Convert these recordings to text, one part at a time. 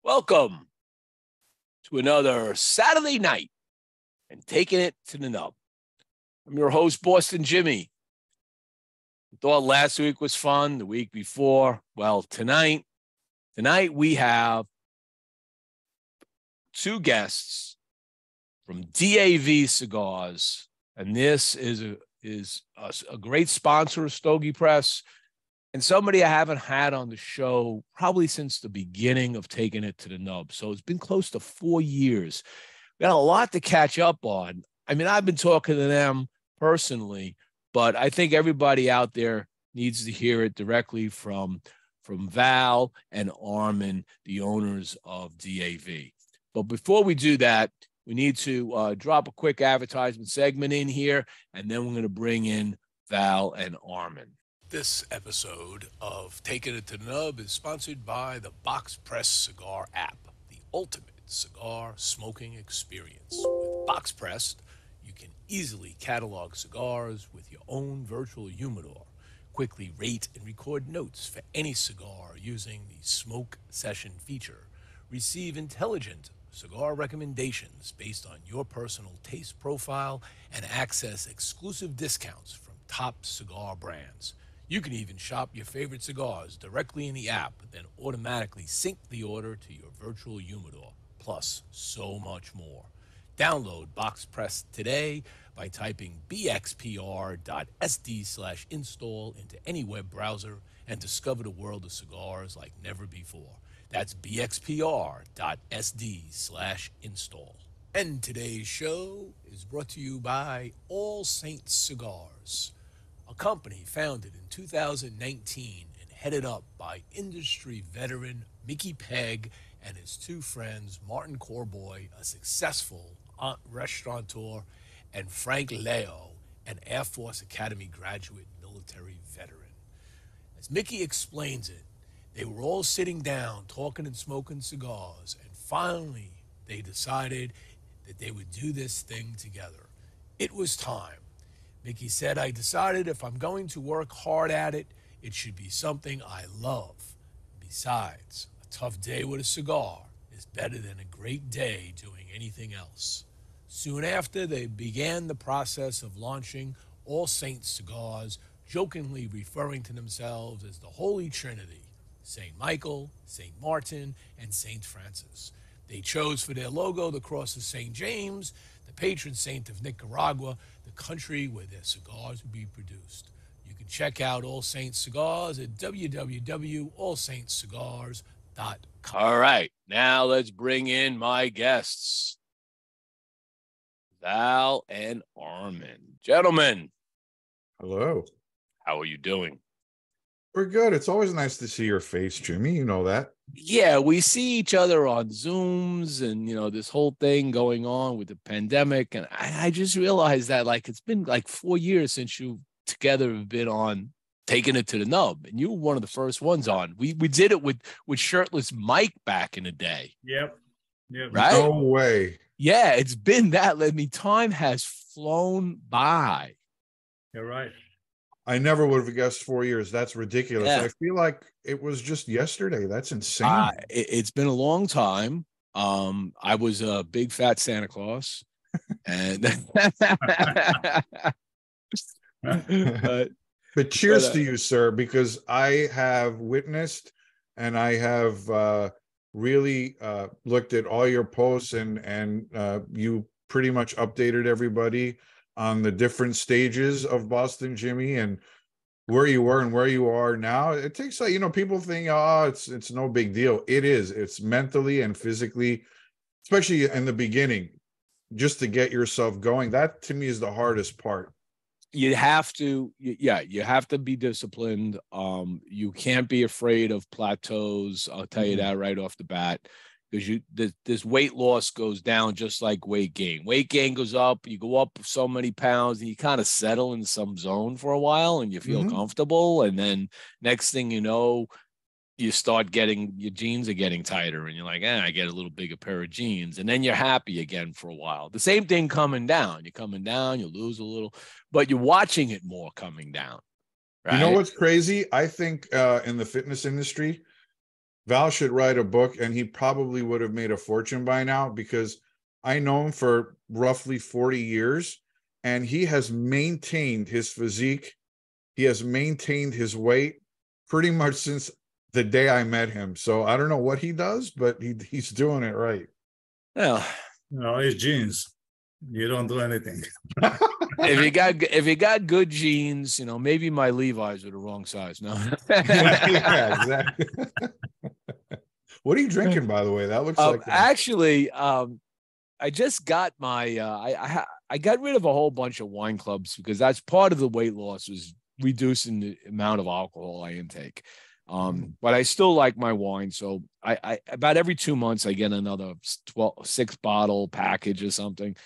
Welcome to another Saturday night and taking it to the nub. I'm your host, Boston Jimmie. I thought last week was fun, the week before. Well, tonight we have two guests from DAV Cigars, and this is a great sponsor of Stogie Press. And somebody I haven't had on the show probably since the beginning of taking it to the nub. So it's been close to 4 years. We got a lot to catch up on. I mean, I've been talking to them personally, but I think everybody out there needs to hear it directly from Val and Armen, the owners of DAV. But before we do that, we need to drop a quick advertisement segment in here, and then we're going to bring in Val and Armen. This episode of Taking It to the Nub is sponsored by the Box Press Cigar app, the ultimate cigar smoking experience. With Box Pressed, you can easily catalog cigars with your own virtual humidor, quickly rate and record notes for any cigar using the Smoke Session feature, receive intelligent cigar recommendations based on your personal taste profile, and access exclusive discounts from top cigar brands. You can even shop your favorite cigars directly in the app, then automatically sync the order to your virtual humidor, plus so much more. Download Box Press today by typing bxpr.sd/install into any web browser and discover the world of cigars like never before. That's bxpr.sd/install. And today's show is brought to you by All Saints Cigars, a company founded in 2019 and headed up by industry veteran Mickey Pegg and his two friends, Martin Corboy, a successful restaurateur, and Frank Leo, an Air Force Academy graduate military veteran. As Mickey explains it, they were all sitting down talking and smoking cigars, and finally they decided that they would do this thing together. It was time. Mickey said, I decided if I'm going to work hard at it, it should be something I love. Besides, a tough day with a cigar is better than a great day doing anything else. Soon after, they began the process of launching All Saints Cigars, jokingly referring to themselves as the Holy Trinity, St. Michael, St. Martin, and St. Francis. They chose for their logo the cross of St. James, the patron saint of Nicaragua, the country where their cigars would be produced. You can check out All Saints Cigars at www.allsaintscigars.com. All right, now let's bring in my guests, Val and Armen. Gentlemen. Hello. How are you doing? We're good. It's always nice to see your face, Jimmie. You know that. Yeah, we see each other on Zooms and, this whole thing going on with the pandemic. And I just realized that, it's been 4 years since you together have been on Taking It to the Nub. And you were one of the first ones on. We did it with shirtless Mike back in the day. Yep. Right? No way. Yeah, it's been that. Time has flown by. You're right. I never would have guessed 4 years. That's ridiculous. Yeah. I feel like it was just yesterday. That's insane. It's been a long time. I was a big fat Santa Claus, and but cheers to you, sir, because I have witnessed and I have really looked at all your posts, and you pretty much updated everybody on the different stages of Boston Jimmie and where you were and where you are now. It takes people think, it's no big deal. It is. It's mentally and physically, especially in the beginning, just to get yourself going. That to me is the hardest part. You have to be disciplined. You can't be afraid of plateaus. I'll tell you that right off the bat. Because this weight loss goes down just like weight gain. Weight gain goes up, you go up so many pounds, and you kind of settle in some zone for a while, and you feel comfortable. And then next thing you know, you start getting, your jeans are getting tighter, and you're like, I get a little bigger pair of jeans. And then you're happy again for a while. The same thing coming down. You're coming down, you lose a little, but you're watching it more coming down. Right? You know what's crazy? I think in the fitness industry, Val should write a book, and he probably would have made a fortune by now, because I know him for roughly 40 years, and he has maintained his physique. He has maintained his weight pretty much since the day I met him. So I don't know what he does, but he's doing it right. Yeah. No, it's genes. You don't do anything. If you got good genes, you know, maybe my Levi's are the wrong size. No. Yeah, exactly. What are you drinking, by the way? That looks like actually, I just got my I got rid of a whole bunch of wine clubs because that's part of the weight loss, was reducing the amount of alcohol I intake. But I still like my wine. So I about every 2 months I get another 6-bottle package or something.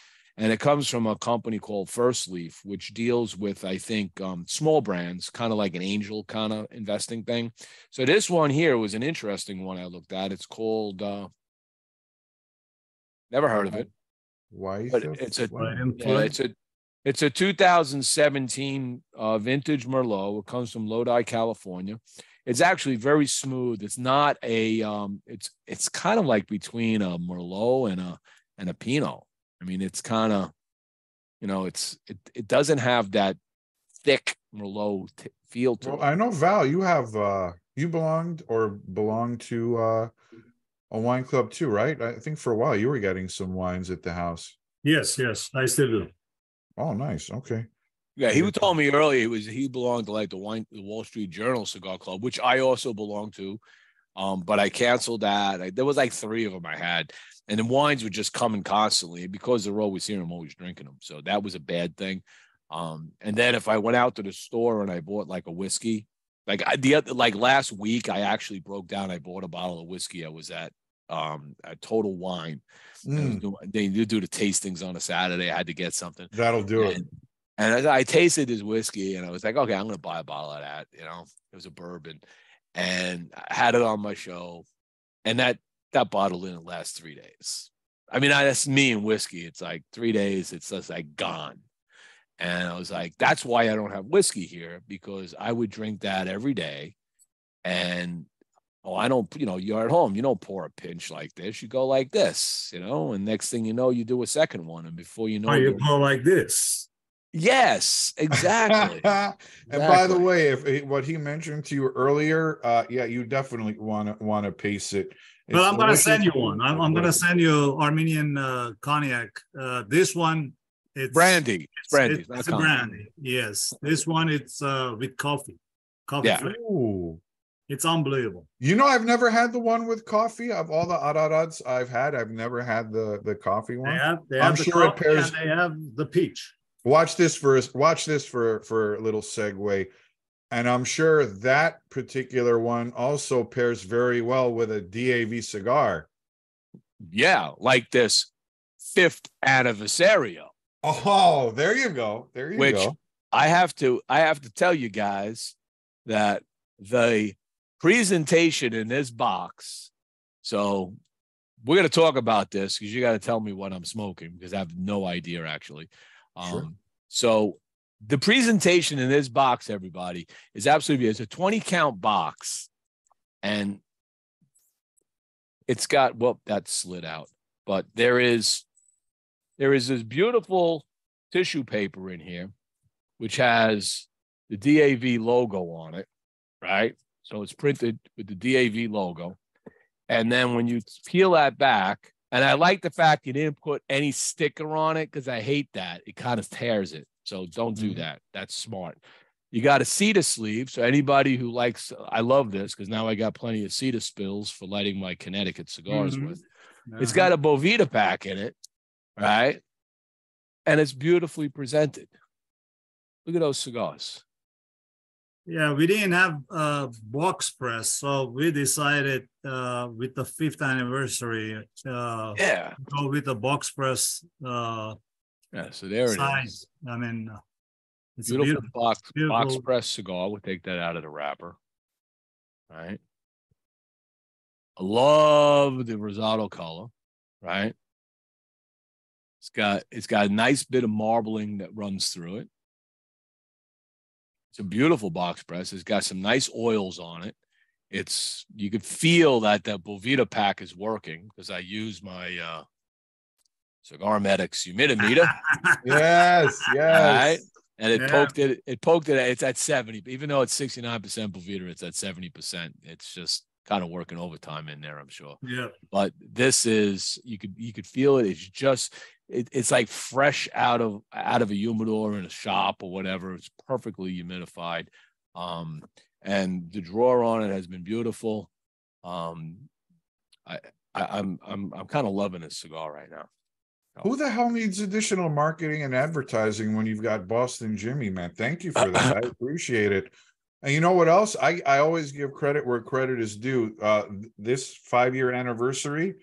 And it comes from a company called First Leaf, which deals with, I think, small brands, kind of like an angel kind of investing thing. So this one here was an interesting one I looked at. It's called, never heard of it. Why? But it's a 2017 vintage Merlot. It comes from Lodi, California. It's actually very smooth. It's not a it's kind of like between a Merlot and a Pinot. I mean, it's kind of, you know, it doesn't have that thick Merlot feel to it. I know, Val, you have you belong to a wine club too, right? I think for a while you were getting some wines at the house. Yes, I still do. Oh, nice. Okay. Yeah, he told me earlier he belonged to like the Wall Street Journal Cigar Club, which I also belong to. But I canceled that. There was like 3 of them I had, and the wines were just coming constantly because they're always here. I'm always drinking them, so that was a bad thing. And then if I went out to the store and I bought like a whiskey, like last week I actually broke down. I bought a bottle of whiskey. I was at Total Wine. They do the tastings on a Saturday. I had to get something. That'll do it. And I tasted this whiskey, and I was like, okay, I'm going to buy a bottle of that. You know, it was a bourbon. And I had it on my show, and that bottle didn't last 3 days. I mean, that's me and whiskey. It's like 3 days, it's just like gone. And I was like, that's why I don't have whiskey here, because I would drink that every day. And I don't, you know, you're at home, you don't pour a pinch like this. You go like this, you know, and next thing you know, you do a second one, and before you know, you pour like this. Yes, exactly. And by the way, if what he mentioned to you earlier, yeah, you definitely want to pace it. Well, I'm going to send you one. I'm going to send you Armenian cognac. This one, it's brandy. It's brandy. It's a brandy. Yes, this one it's with coffee. Yeah. Ooh. It's unbelievable. You know, I've never had the one with coffee. Of all the Ararads I've had, I've never had the coffee one. They have sure it pairs. They have the peach. Watch this for a little segue. And I'm sure that particular one also pairs very well with a DAV cigar. Yeah, like this 5th Aniversario. Oh, there you go. There you go. I have to tell you guys that the presentation in this box. So we're going to talk about this because you got to tell me what I'm smoking, because I have no idea actually. Sure. So the presentation in this box, everybody, is absolutely, it's a 20-count box, and it's got, well, that slid out, but there is this beautiful tissue paper in here, which has the DAV logo on it, right? So it's printed with the DAV logo. And then when you peel that back, and I like the fact you didn't put any sticker on it, because I hate that. It kind of tears it. So don't do that. That's smart. You got a cedar sleeve. So anybody who likes, I love this because now I got plenty of cedar spills for lighting my Connecticut cigars with. It's got a Bovita pack in it, right? And it's beautifully presented. Look at those cigars. Yeah, we didn't have box press, so we decided with the 5th anniversary, go with the box press. Yeah, so there size. It is. I mean, it's beautiful box press cigar. We'll take that out of the wrapper. Right. I love the Rosado color. Right. It's got a nice bit of marbling that runs through it. It's a beautiful box press. It's got some nice oils on it. you could feel that the Bovita pack is working because I use my Cigar Medics humidimeter. Yes, All right. yes. And it poked it. It's at 70, even though it's 69% Bovita, it's at 70%. It's just kind of working overtime in there, I'm sure. Yeah. But this is, you could feel it. It's just, it's like fresh out of a humidor in a shop or whatever. It's perfectly humidified. And the drawer on it has been beautiful. I'm kind of loving this cigar right now. Who the hell needs additional marketing and advertising when you've got Boston Jimmie, man? Thank you for that. I appreciate it. And you know what else? I always give credit where credit is due. This 5-year anniversary,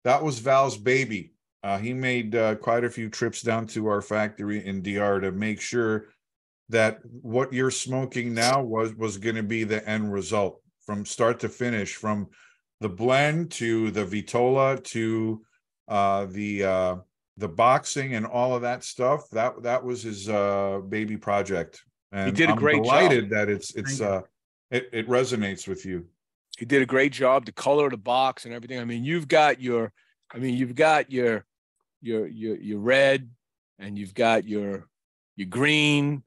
that was Val's baby. He made quite a few trips down to our factory in DR to make sure that what you're smoking now was going to be the end result from start to finish, from the blend to the Vitola to the boxing and all of that stuff. That was his baby project. And he did a great delighted job. that it resonates with you. He did a great job. The color of the box and everything. I mean, you've got your red, and you've got your green,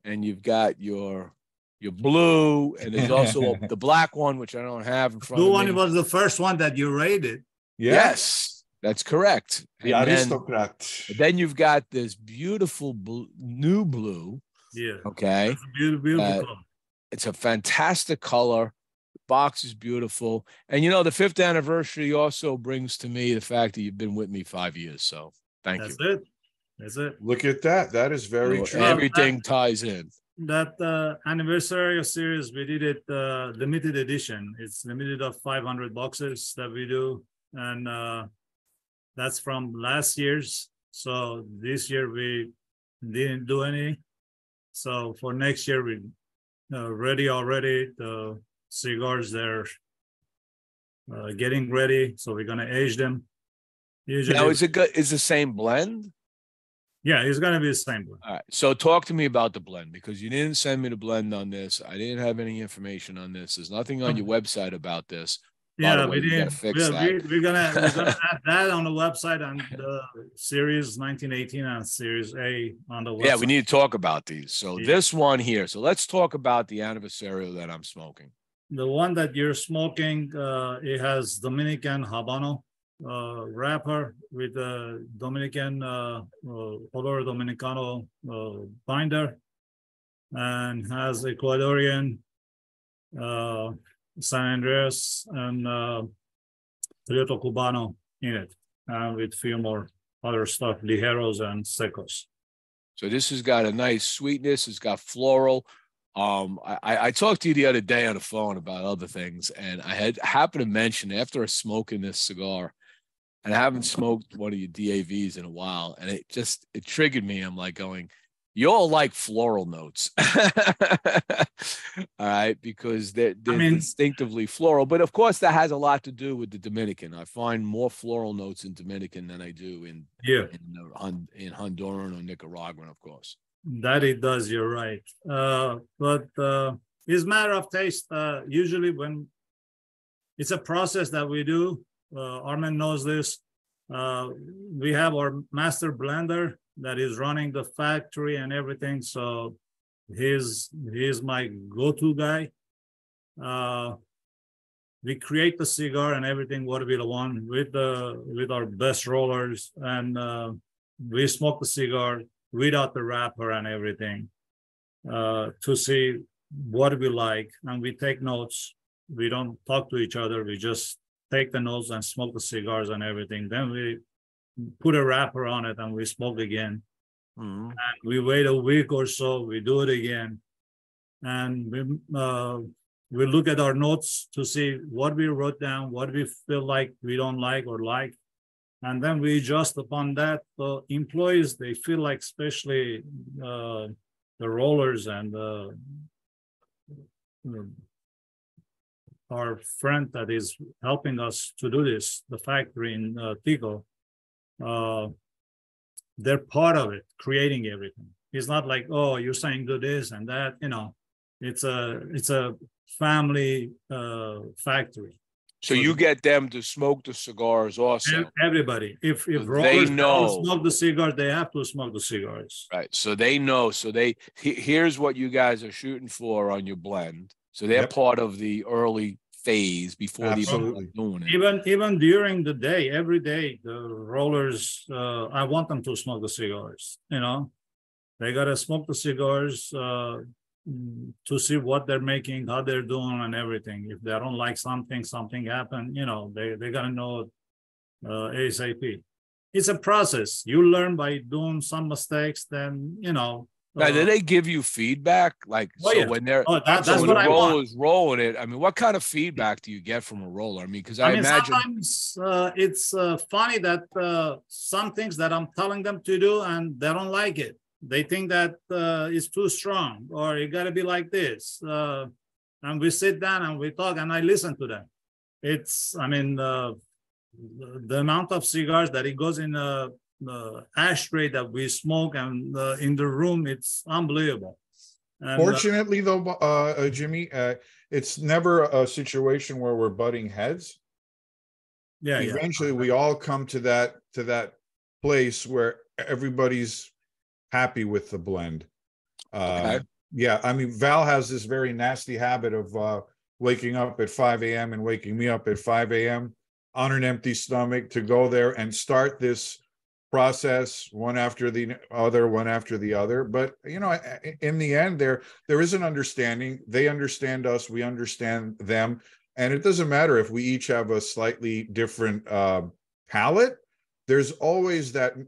and you've got your blue, and there's also the black one, which I don't have in front of me. Blue one was the first one that you rated. Yes. That's correct. The aristocrat. Then you've got this beautiful new blue. Yeah. Okay. It's a beautiful color. It's a fantastic color. The box is beautiful. And, you know, the 5th anniversary also brings to me the fact that you've been with me 5 years. So thank you. That's it. Look at that. That is very true. Everything ties in. That Aniversario series, we did it limited edition. It's limited of 500 boxes that we do. And that's from last year's. So this year we didn't do any. So for next year, we ready already. The cigars, they're getting ready. So we're going to age them. Usually, now, is it good? Is the same blend? Yeah, it's going to be the same blend. All right. So talk to me about the blend, because you didn't send me the blend on this. I didn't have any information on this. There's nothing on your website about this. Yeah, we didn't. We're gonna add that on the website, on the series 1918 and series A on the website. Yeah, we need to talk about these. So this one here. So let's talk about the Aniversario that I'm smoking. The one that you're smoking, it has Dominican Habano wrapper with a Dominican Olor Dominicano binder, and has Ecuadorian San Andreas and Prieto Cubano in it, with a few more other stuff, ligeros and secos. So this has got a nice sweetness. It's got floral. I talked to you the other day on the phone about other things, and I had happened to mention, after smoking this cigar, and I haven't smoked one of your DAVs in a while, and it triggered me. I'm like going, you all like floral notes. All right, because they're distinctively floral. But of course, that has a lot to do with the Dominican. I find more floral notes in Dominican than I do in Honduran or Nicaraguan, of course. That it does, you're right. But it's a matter of taste. Usually when it's a process that we do, Armen knows this. We have our master blender that is running the factory and everything. So he's my go-to guy. We create the cigar and everything what we want with our best rollers, and we smoke the cigar without the wrapper and everything to see what we like, and we take notes. We don't talk to each other. We just take the notes and smoke the cigars and everything. Then we put a wrapper on it and we smoke again. Mm-hmm. And we wait a week or so, we do it again. And we look at our notes to see what we wrote down, what we feel like we don't like or like. And then we adjust upon that. The employees, they feel like, especially the rollers and our friend that is helping us to do this, the factory in Tico, they're part of it, creating everything. It's not like, oh, you're saying do this and that, It's a family factory. So you get them to smoke the cigars also. Everybody. If So rollers they know. don't smoke the cigars, they have to smoke the cigars. Right. So they know. So here's what you guys are shooting for on your blend. So they're part of the early phase before they even doing it. Even during the day, every day, the rollers, I want them to smoke the cigars. You know, they gotta smoke the cigars to see what they're making, how they're doing, and everything. If they don't like something happened, you know, they gotta know ASAP. It's a process. You learn by doing some mistakes, then, you know. Now, do they give you feedback? Like, when they're that's when what the I roller's rolling it, I mean, what kind of feedback do you get from a roller? I mean, because I imagine sometimes it's funny that some things that I'm telling them to do and they don't like it. They think that it's too strong, or you got to be like this. And we sit down and we talk, and I listen to them. It's, I mean, the amount of cigars that it goes in the ashtray that we smoke and in the room, it's unbelievable. And, fortunately, though, Jimmie, it's never a situation where we're butting heads. Yeah. Eventually, we all come to that place where everybody's happy with the blend. Okay. Yeah, I mean, Val has this very nasty habit of waking up at 5 a.m. and waking me up at 5 a.m. on an empty stomach to go there and start this process one after the other. But, you know, in the end, there is an understanding. They understand us. We understand them. And it doesn't matter if we each have a slightly different palate. There's always that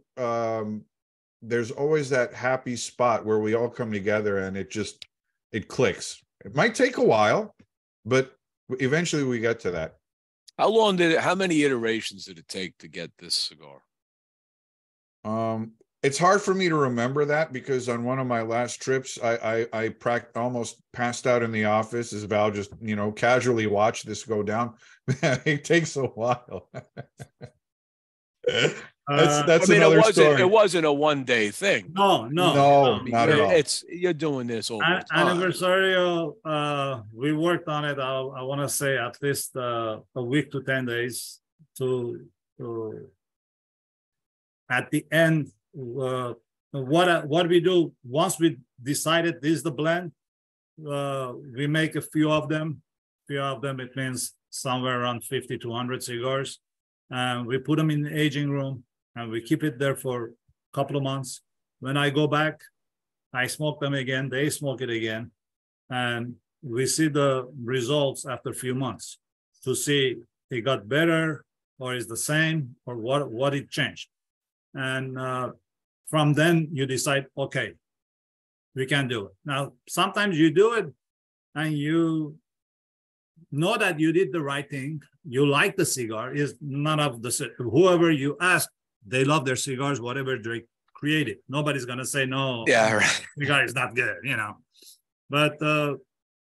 happy spot where we all come together and it clicks. It might take a while, but eventually we get to that. How many iterations did it take to get this cigar? It's hard for me to remember that, because on one of my last trips, I almost passed out in the office as Val just, you know, casually watched this go down. It takes a while. That's another story. It wasn't a one-day thing. No, not at all. You're doing this over time. Aniversario, we worked on it. I want to say at least a week to 10 days to at the end. What we do once we decided this is the blend, we make a few of them. It means somewhere around 50 to 100 cigars, and we put them in the aging room and we keep it there for a couple of months. When I go back, I smoke them again. They smoke it again, and we see the results after a few months to see it got better or is the same or what it changed. And from then you decide, okay, we can do it. Now, sometimes you do it and you know that you did the right thing. You like the cigar. Is none of the, whoever you ask, they love their cigars, whatever they created. Nobody's going to say, no, cigar is not good, you know. But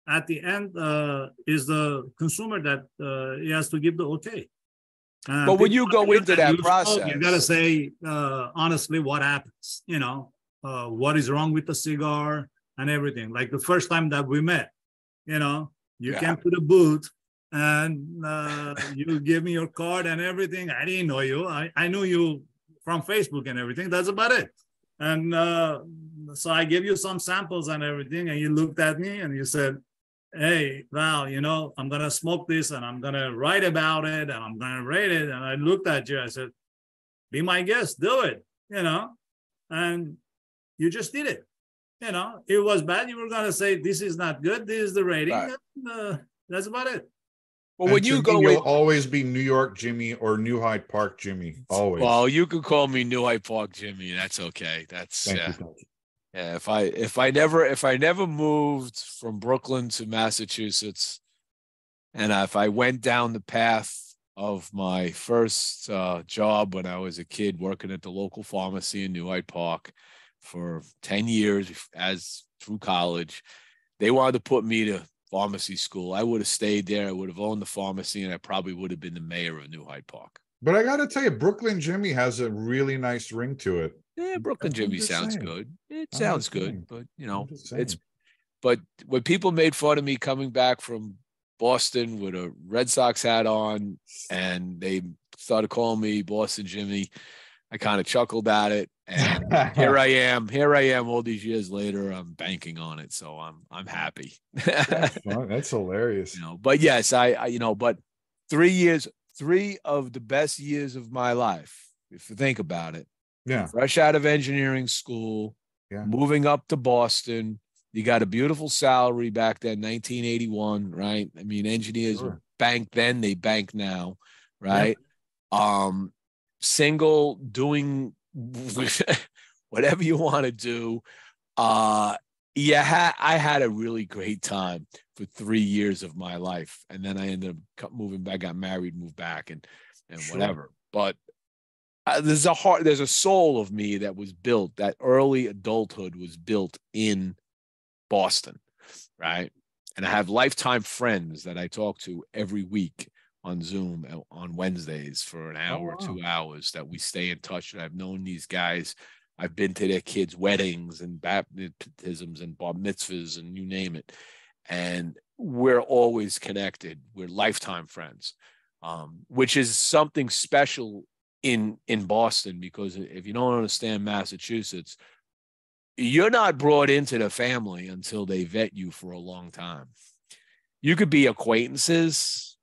at the end is the consumer that he has to give the okay. But when you go into that process, you got to say honestly what happens, you know, what is wrong with the cigar and everything. Like the first time that we met, you know, you came to the booth and you gave me your card and everything. I didn't know you. I knew you from Facebook and everything. That's about it. And so I gave you some samples and everything, and you looked at me and you said, hey, Val, you know, I'm going to smoke this and I'm going to write about it and I'm going to rate it. And I looked at you. I said, be my guest, do it, you know, and you just did it. You know, it was bad. You were going to say, this is not good. This is the rating. Right. And, that's about it. Well, when you go, you'll always be New York Jimmie or New Hyde Park Jimmie. Always. Well, you could call me New Hyde Park Jimmie. That's okay. That's yeah. If I never moved from Brooklyn to Massachusetts, and if I went down the path of my first job when I was a kid working at the local pharmacy in New Hyde Park for 10 years through college, they wanted to put me to pharmacy school. I would have stayed there. I would have owned the pharmacy, and I probably would have been the mayor of New Hyde Park. But I got to tell you, Brooklyn Jimmie has a really nice ring to it. Yeah, Brooklyn Jimmie sounds good. It sounds good, but you know, but when people made fun of me coming back from Boston with a Red Sox hat on, and they started calling me Boston Jimmie, I kind of chuckled at it. And here I am all these years later. I'm banking on it. So I'm happy. That's fun. That's hilarious. But yes, I but 3 years, 3 of the best years of my life, if you think about it. Yeah. Fresh out of engineering school, moving up to Boston. You got a beautiful salary back then, 1981, right? I mean, engineers bank then, they bank now, right? Yeah. Single, doing whatever you want to do. I had a really great time for 3 years of my life. And then I ended up moving back, got married, moved back and whatever. But there's a soul of me that was built, that early adulthood was built in Boston, right? And I have lifetime friends that I talk to every week on Zoom on Wednesdays for an hour, 2 hours, that we stay in touch. And I've known these guys. I've been to their kids' weddings and baptisms and bar mitzvahs and you name it. And we're always connected. We're lifetime friends, which is something special in Boston, because if you don't understand Massachusetts, you're not brought into the family until they vet you for a long time. You could be acquaintances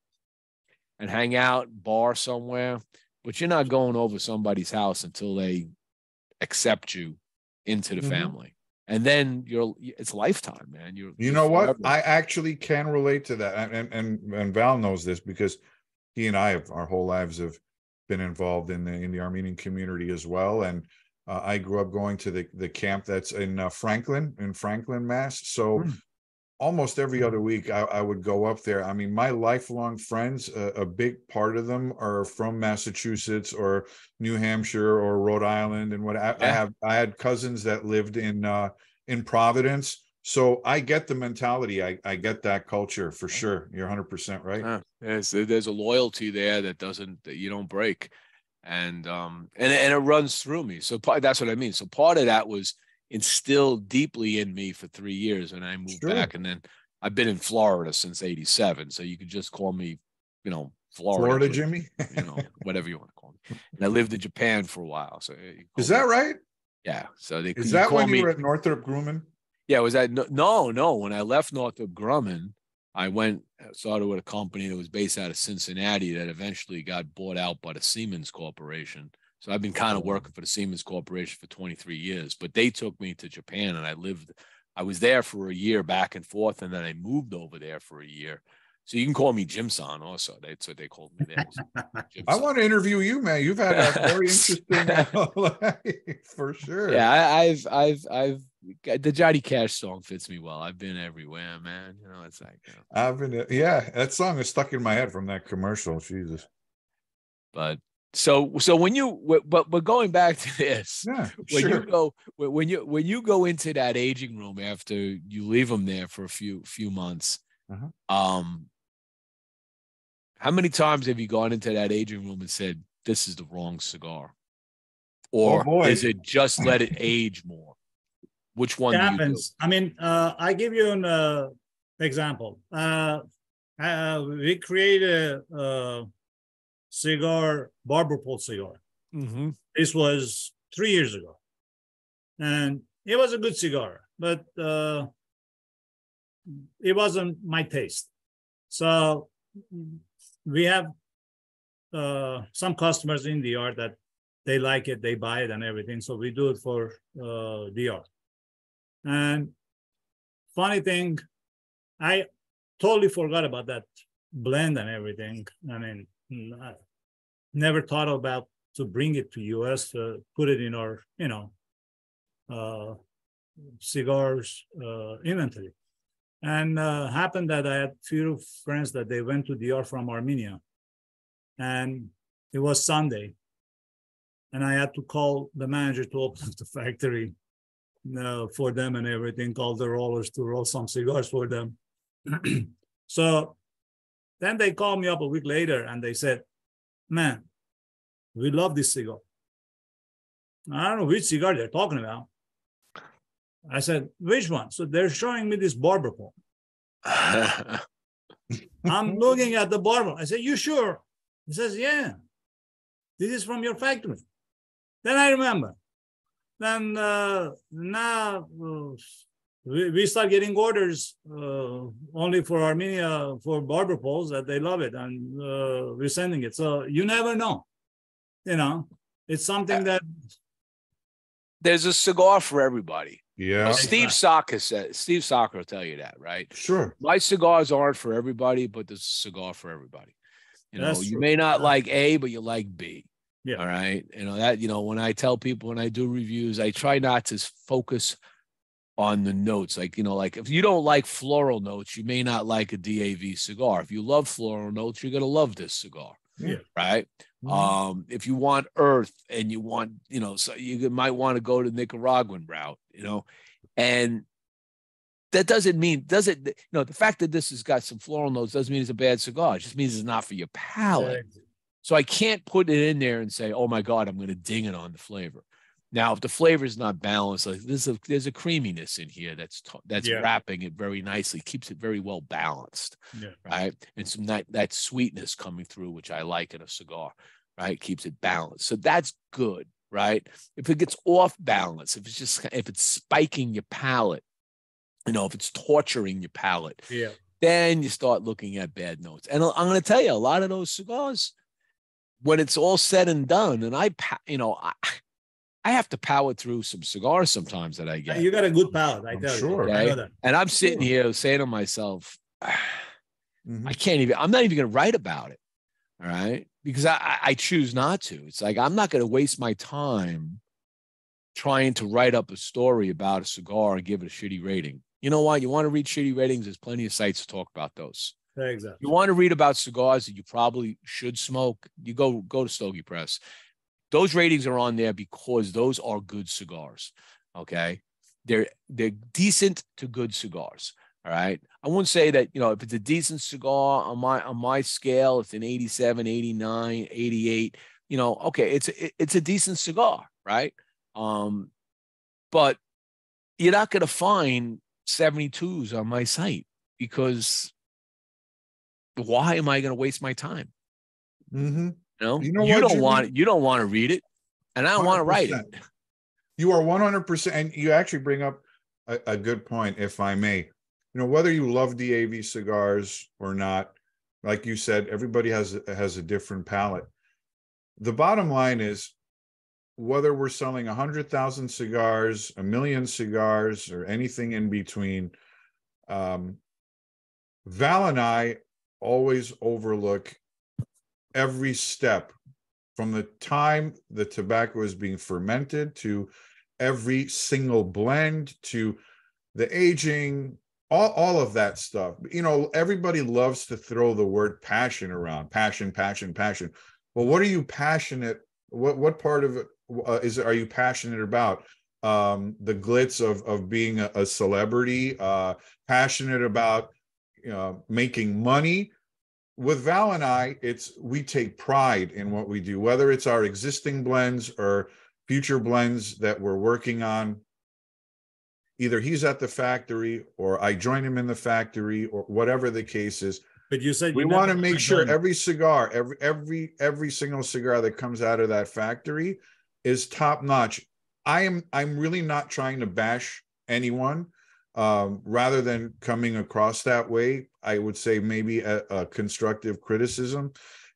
and hang out, bar somewhere, but you're not going over somebody's house until they accept you into the family. And then it's lifetime, man. You know what? I actually can relate to that. And Val knows this because he and I our whole lives have been involved in the Armenian community as well. And I grew up going to the camp that's in Franklin, Mass. So almost every other week I would go up there. I mean, my lifelong friends, a big part of them are from Massachusetts or New Hampshire or Rhode Island and what. I had cousins that lived in Providence. So I get the mentality. I get that culture for sure. You're 100% right. There's a loyalty there that you don't break. And it runs through me. So that's what I mean. So part of that was instilled deeply in me for 3 years, and I moved back. And then I've been in Florida since '87. So you could just call me, Florida Jimmie, whatever you want to call me. And I lived in Japan for a while. So is that right? Yeah. So is that when you were at Northrop Grumman? Yeah. Was that no? When I left Northrop Grumman, I started with a company that was based out of Cincinnati that eventually got bought out by the Siemens Corporation. So I've been kind of working for the Siemens Corporation for 23 years, but they took me to Japan and I was there for a year back and forth. And then I moved over there for a year. So you can call me Jim-san also. That's what they called me there. I want to interview you, man. You've had a very interesting life for sure. Yeah. I've the Johnny Cash song fits me well. I've been everywhere, man. It's like that song is stuck in my head from that commercial. Jesus. But so but going back to this, when you go into that aging room after you leave them there for a few months, how many times have you gone into that aging room and said, "This is the wrong cigar," or is it just let it age more? Which one do you do? I mean, I give you an example. We created a cigar, barber pole cigar. This was 3 years ago. And it was a good cigar, but it wasn't my taste. So we have some customers in DR that they like it, they buy it and everything. So we do it for DR. And funny thing, I totally forgot about that blend and everything. I mean, I never thought about to bring it to US, put it in our, cigars inventory. And happened that I had few friends that they went to DR from Armenia. And it was Sunday. And I had to call the manager to open up the factory for them and everything, called the rollers to roll some cigars for them. So then they called me up a week later and they said, "Man, we love this cigar." I don't know which cigar they're talking about. I said, which one? So they're showing me this barber pole. I'm looking at the barber. I said, you sure? He says, yeah. This is from your factory. Then I remember. Then now we start getting orders only for Armenia for barber poles that they love it, and we're sending it. So you never know. You know, it's something that there's a cigar for everybody. Yeah. Well, Steve Saka will tell you that, right? Sure. My cigars aren't for everybody, but there's a cigar for everybody. You know, That's you true. may not like A, but you like B. Yeah. All right. You know, that, you know, when I tell people, when I do reviews, I try not to focus on the notes. Like, you know, like if you don't like floral notes, you may not like a DAV cigar. If you love floral notes, you're going to love this cigar. Yeah. Right. Mhm. If you want earth and you want, you know, so you might want to go to Nicaraguan route, you know, and that doesn't mean, you know, the fact that this has got some floral notes doesn't mean it's a bad cigar. It just means it's not for your palate. Exactly. So I can't put it in there and say, oh my God, I'm going to ding it on the flavor. Now, if the flavor is not balanced, like there's a creaminess in here that's wrapping it very nicely, keeps it very well balanced, right? And some that sweetness coming through, which I like in a cigar, right? Keeps it balanced. So that's good, right? If it gets off balance, if it's spiking your palate, you know, if it's torturing your palate, then you start looking at bad notes. And I'm going to tell you, a lot of those cigars, when it's all said and done, and I have to power through some cigars sometimes that I get. You got a good palate, I tell you. Okay? I know that. And I'm sitting here saying to myself, I'm not even going to write about it. All right. Because I choose not to. It's like, I'm not going to waste my time trying to write up a story about a cigar and give it a shitty rating. You know what? You want to read shitty ratings? There's plenty of sites to talk about those. Exactly. You want to read about cigars that you probably should smoke, you go to Stogie Press. Those ratings are on there because those are good cigars. Okay. They're decent to good cigars. All right. I wouldn't say that, you know, if it's a decent cigar on my scale, it's an 87, 89, 88, you know, okay, it's a decent cigar, right? But you're not going to find 72s on my site because why am I going to waste my time? Mm-hmm. You don't want to read it, and I don't want to write it. You are 100%, and you actually bring up a good point, if I may. You know, whether you love DAV cigars or not, like you said, everybody has a different palate. The bottom line is, whether we're selling 100,000 cigars, 1 million cigars, or anything in between, Val and I always overlook every step from the time the tobacco is being fermented to every single blend to the aging, all of that stuff. You know, everybody loves to throw the word passion around. Passion. Well, what are you passionate? What part of it are you passionate about? The glitz of being a celebrity, passionate about making money. With Val and I, we take pride in what we do, whether it's our existing blends or future blends that we're working on. Either he's at the factory or I join him in the factory or whatever the case is. But you said we want to make sure every cigar, every single cigar that comes out of that factory is top notch. I'm really not trying to bash anyone. Rather than coming across that way, I would say maybe a constructive criticism.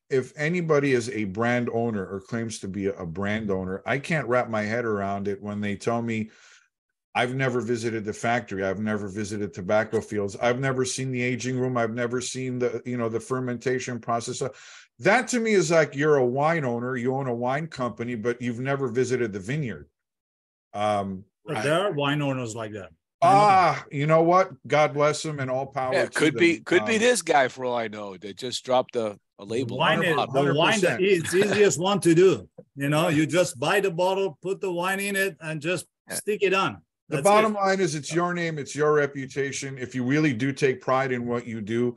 If anybody is a brand owner or claims to be a brand owner, I can't wrap my head around it when they tell me, I've never visited the factory, I've never visited tobacco fields, I've never seen the aging room, I've never seen the fermentation process. That to me is like, you're a wine owner, you own a wine company, but you've never visited the vineyard. But there are wine owners like that. You know what? God bless him and all power. Yeah, could be this guy for all I know that just dropped a label. The wine that it's easiest one to do. You know, you just buy the bottle, put the wine in it, and just stick it on. The bottom line is, it's your name, it's your reputation. If you really do take pride in what you do,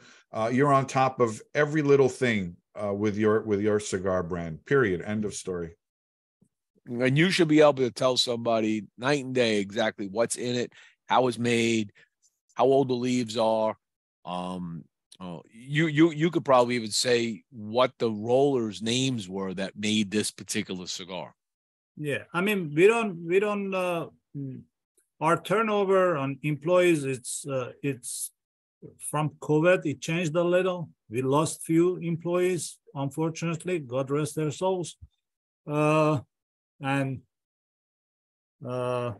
you're on top of every little thing with your cigar brand. Period. End of story. And you should be able to tell somebody night and day exactly what's in it, how it's made, how old the leaves are. You could probably even say what the rollers' names were that made this particular cigar. Yeah, I mean, we don't. Our turnover on employees, it's from COVID. It changed a little. We lost few employees, unfortunately. God rest their souls. And now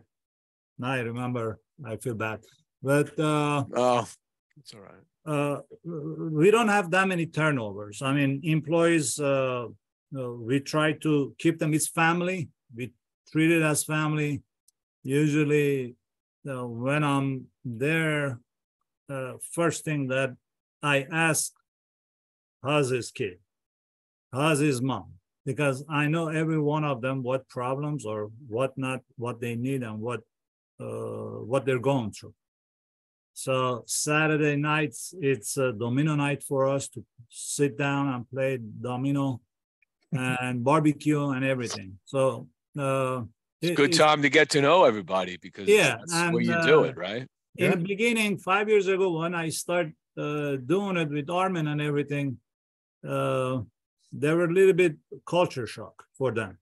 I remember. I feel bad, but oh, it's all right. We don't have that many turnovers. I mean, employees. We try to keep them. It's family. We treat it as family. Usually, when I'm there, first thing that I ask, how's his kid? How's his mom? Because I know every one of them what problems or what not, what they need and what they're going through. So Saturday nights, it's a domino night for us to sit down and play domino and barbecue and everything. So it's a good time to get to know everybody because that's where you do it, right? In the beginning, 5 years ago, when I started doing it with Armen and everything, they were a little bit culture shock for them.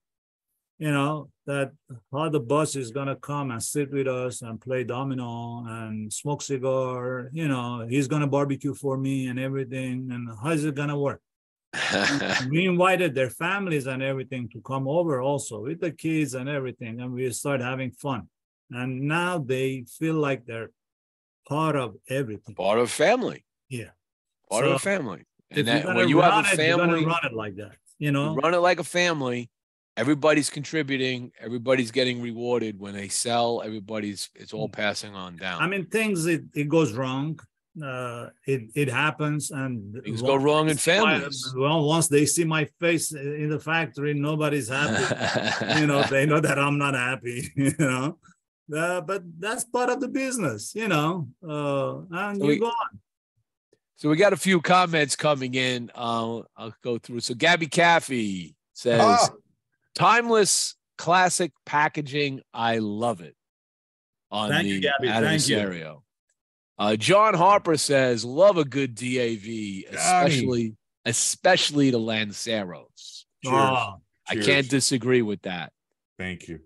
You know, that how the boss is going to come and sit with us and play domino and smoke cigar. You know, he's going to barbecue for me and everything. And how is it going to work? We invited their families and everything to come over also with the kids and everything. And we start having fun. And now they feel like they're part of everything. Part of family. Yeah. Part of a family. And that when you have a family, you're gonna run it like that. You know, you run it like a family. Everybody's contributing. Everybody's getting rewarded when they sell. It's all passing on down. I mean, it goes wrong. It happens, and things go wrong in families. Well, once they see my face in the factory, nobody's happy. You know, they know that I'm not happy. You know, but that's part of the business. You know, and you go on. So we got a few comments coming in. I'll go through. So Gabby Caffey says, timeless classic packaging. I love it. On Thank the you, Gabby. Aniversario. John Harper says, love a good DAV, especially the Lanceros. Cheers. I can't disagree with that. Thank you.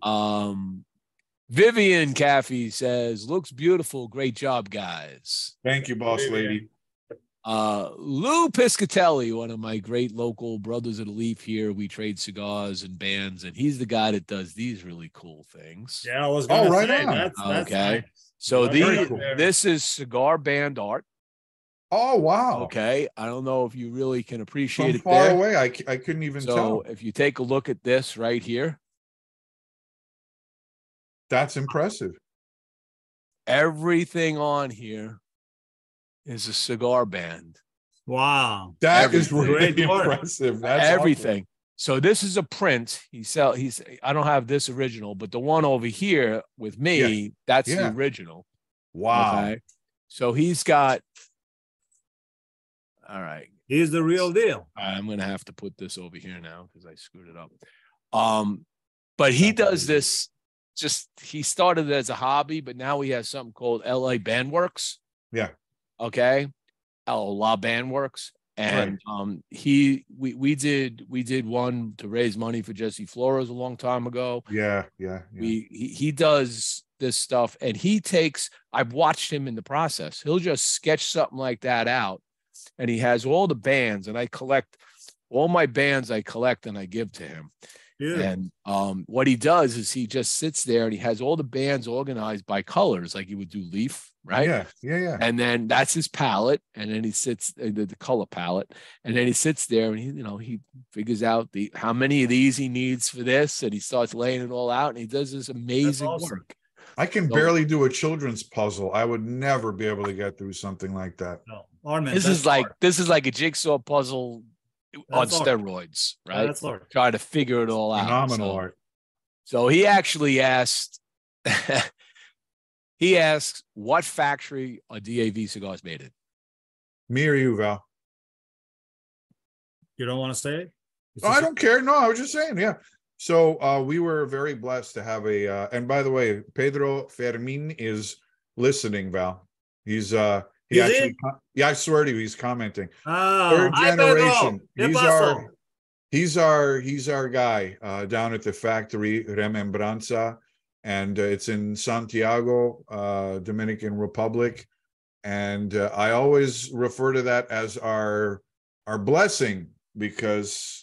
Vivian Caffey says, looks beautiful. Great job, guys. Thank you, boss lady. Lou Piscatelli, one of my great local brothers of the leaf here. We trade cigars and bands, and he's the guy that does these really cool things. Yeah, I was going to say that's okay. Nice. So this is cigar band art. Oh wow. Okay, I don't know if you really can appreciate it far there. away. I couldn't even tell. So if you take a look at this right here, that's impressive. Everything on here is a cigar band. Wow. That is really impressive. That's everything. Awesome. So this is a print. I don't have this original, but the one over here with me, that's the original. Wow. Okay. So he's got, all right. He's the real deal. I'm going to have to put this over here now because I screwed it up. But he does this he started as a hobby, but now he has something called LA Bandworks. Yeah. Okay. La Bandworks. And we did one to raise money for Jesse Flores a long time ago. Yeah. He does this stuff, and I've watched him in the process. He'll just sketch something like that out, and he has all the bands, and I collect all my bands. I collect and I give to him. Yeah. And what he does is he just sits there and he has all the bands organized by colors, like he would do leaf, right? Yeah. And then that's his palette, and then he sits the color palette, and then he sits there and he figures out how many of these he needs for this, and he starts laying it all out, and he does this amazing work. I can barely do a children's puzzle. I would never be able to get through something like that. No, Armen, this is like a jigsaw puzzle on steroids, right? That's art. Try to figure it all out. Phenomenal art. So he actually asked, what factory are DAV cigars made in? Me or you, Val? You don't want to say it? I don't care. No, I was just saying, yeah. So we were very blessed to have and by the way, Pedro Fermin is listening, Val. He Is actually, he? yeah, I swear to you, he's commenting. Ah, Third hi Pedro. generation. He's our guy down at the factory Remembranza, and it's in Santiago, Dominican Republic. And I always refer to that as our blessing, because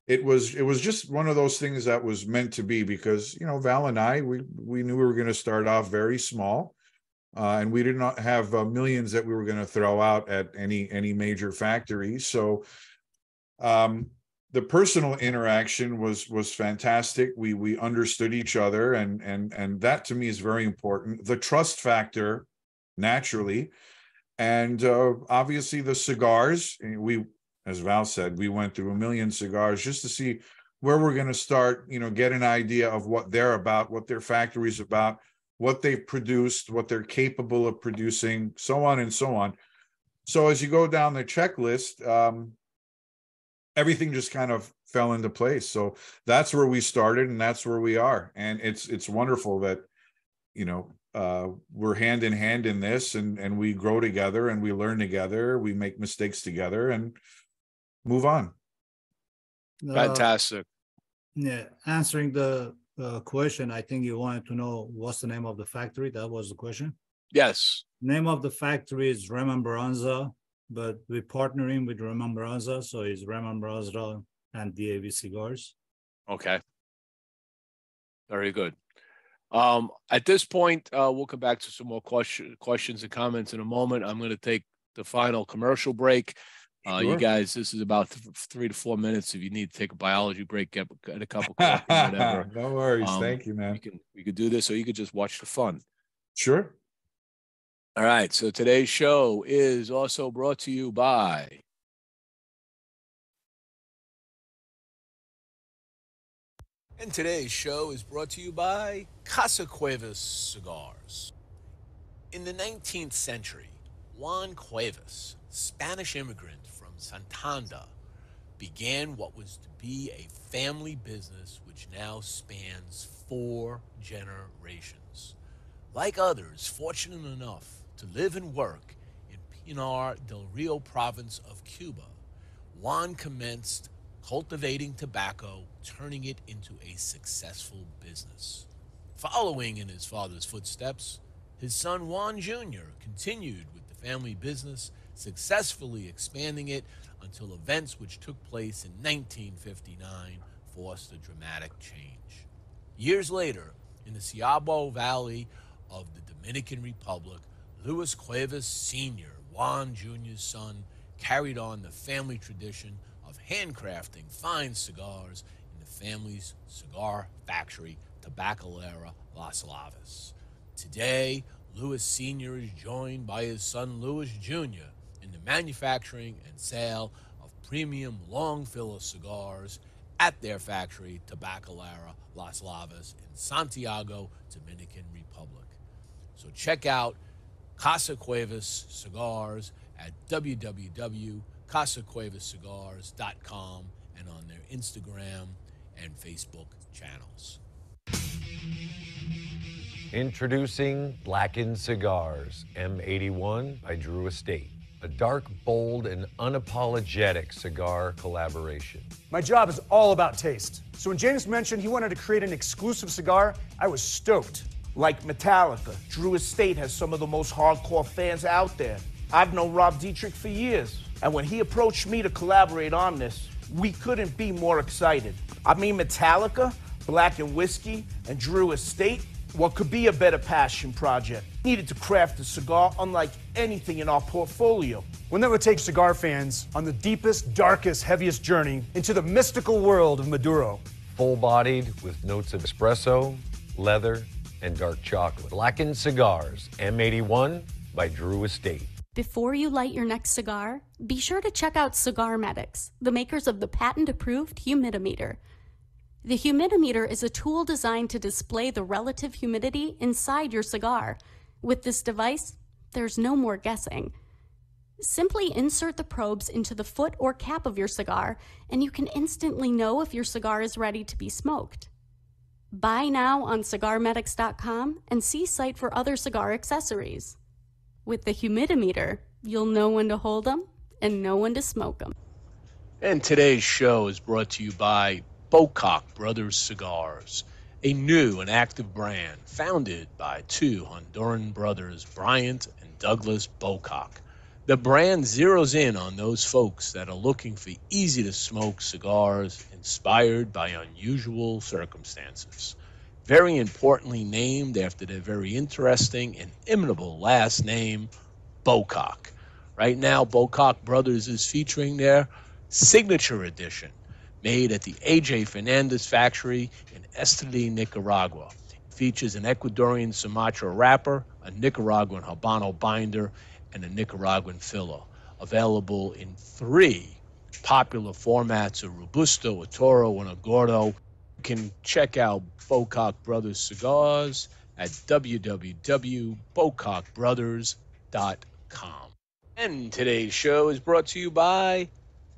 it was just one of those things that was meant to be, because, you know, Val and I, we knew we were going to start off very small, and we did not have millions that we were going to throw out at any major factory. So the personal interaction was fantastic. We understood each other, and that to me is very important. The trust factor, naturally, and obviously the cigars. As Val said, we went through 1 million cigars just to see where we're going to start, you know, get an idea of what they're about, what their factory's about, what they've produced, what they're capable of producing, so on and so on. So as you go down the checklist, everything just kind of fell into place. So that's where we started, and that's where we are. And it's wonderful that, you know, we're hand in hand in this, and we grow together, and we learn together, we make mistakes together, and move on. Fantastic. Yeah, answering the question, I think you wanted to know what's the name of the factory. That was the question. Yes. Name of the factory is Remembranza, but we're partnering with Remembranza, so it's Remembranza and DAV Cigars. Okay. Very good. At this point, we'll come back to some more questions and comments in a moment. I'm going to take the final commercial break. Sure. You guys, this is about 3 to 4 minutes. If you need to take a biology break, get a cup of coffee, whatever. No worries. Thank you, man. We could do this, or you could just watch the fun. Sure. All right. So today's show is also brought to you by And today's show is brought to you by Casa Cuevas Cigars. In the 19th century, Juan Cuevas, Spanish immigrant from Santander, began what was to be a family business which now spans 4 generations. Like others fortunate enough to live and work in Pinar del Rio province of Cuba, Juan commenced cultivating tobacco, turning it into a successful business. Following in his father's footsteps, his son Juan Jr. continued with the family business, successfully expanding it until events which took place in 1959 forced a dramatic change. Years later, in the Ciabo Valley of the Dominican Republic, Luis Cuevas Sr., Juan Jr.'s son, carried on the family tradition of handcrafting fine cigars in the family's cigar factory, Tabacalera Las Lavas. Today, Luis Sr. is joined by his son Luis Jr. in the manufacturing and sale of premium long filler cigars at their factory, Tabacalera Las Lavas in Santiago, Dominican Republic. So check out Casa Cuevas Cigars at www.casacuevascigars.com and on their Instagram and Facebook channels. Introducing Blackened Cigars, M81 by Drew Estate. A dark, bold, and unapologetic cigar collaboration. My job is all about taste. So when James mentioned he wanted to create an exclusive cigar, I was stoked. Like Metallica, Drew Estate has some of the most hardcore fans out there. I've known Rob Dietrich for years, and when he approached me to collaborate on this, we couldn't be more excited. I mean, Metallica, Black and Whiskey, and Drew Estate, what could be a better passion project? Needed to craft a cigar unlike anything in our portfolio. One that would take cigar fans on the deepest, darkest, heaviest journey into the mystical world of Maduro. Full-bodied with notes of espresso, leather, and dark chocolate. Blackened Cigars, M81 by Drew Estate. Before you light your next cigar, be sure to check out Cigar Medics, the makers of the patent-approved humidimeter. The humidimeter is a tool designed to display the relative humidity inside your cigar. With this device, there's no more guessing. Simply insert the probes into the foot or cap of your cigar, and you can instantly know if your cigar is ready to be smoked. Buy now on cigarmedics.com and see site for other cigar accessories. With the humidimeter, you'll know when to hold them and know when to smoke them. And today's show is brought to you by Bocock Brothers Cigars, a new and active brand founded by two Honduran brothers, Bryant and Douglas Bocock. The brand zeroes in on those folks that are looking for easy-to-smoke cigars inspired by unusual circumstances. Very importantly named after their very interesting and imitable last name, Bocock. Right now, Bocock Brothers is featuring their signature edition, made at the A.J. Fernandez factory in Esteli, Nicaragua. It features an Ecuadorian Sumatra wrapper, a Nicaraguan Habano binder, and a Nicaraguan filler. Available in 3 popular formats, a Robusto, a Toro, and a Gordo. You can check out Bocock Brothers Cigars at www.bocockbrothers.com. And today's show is brought to you by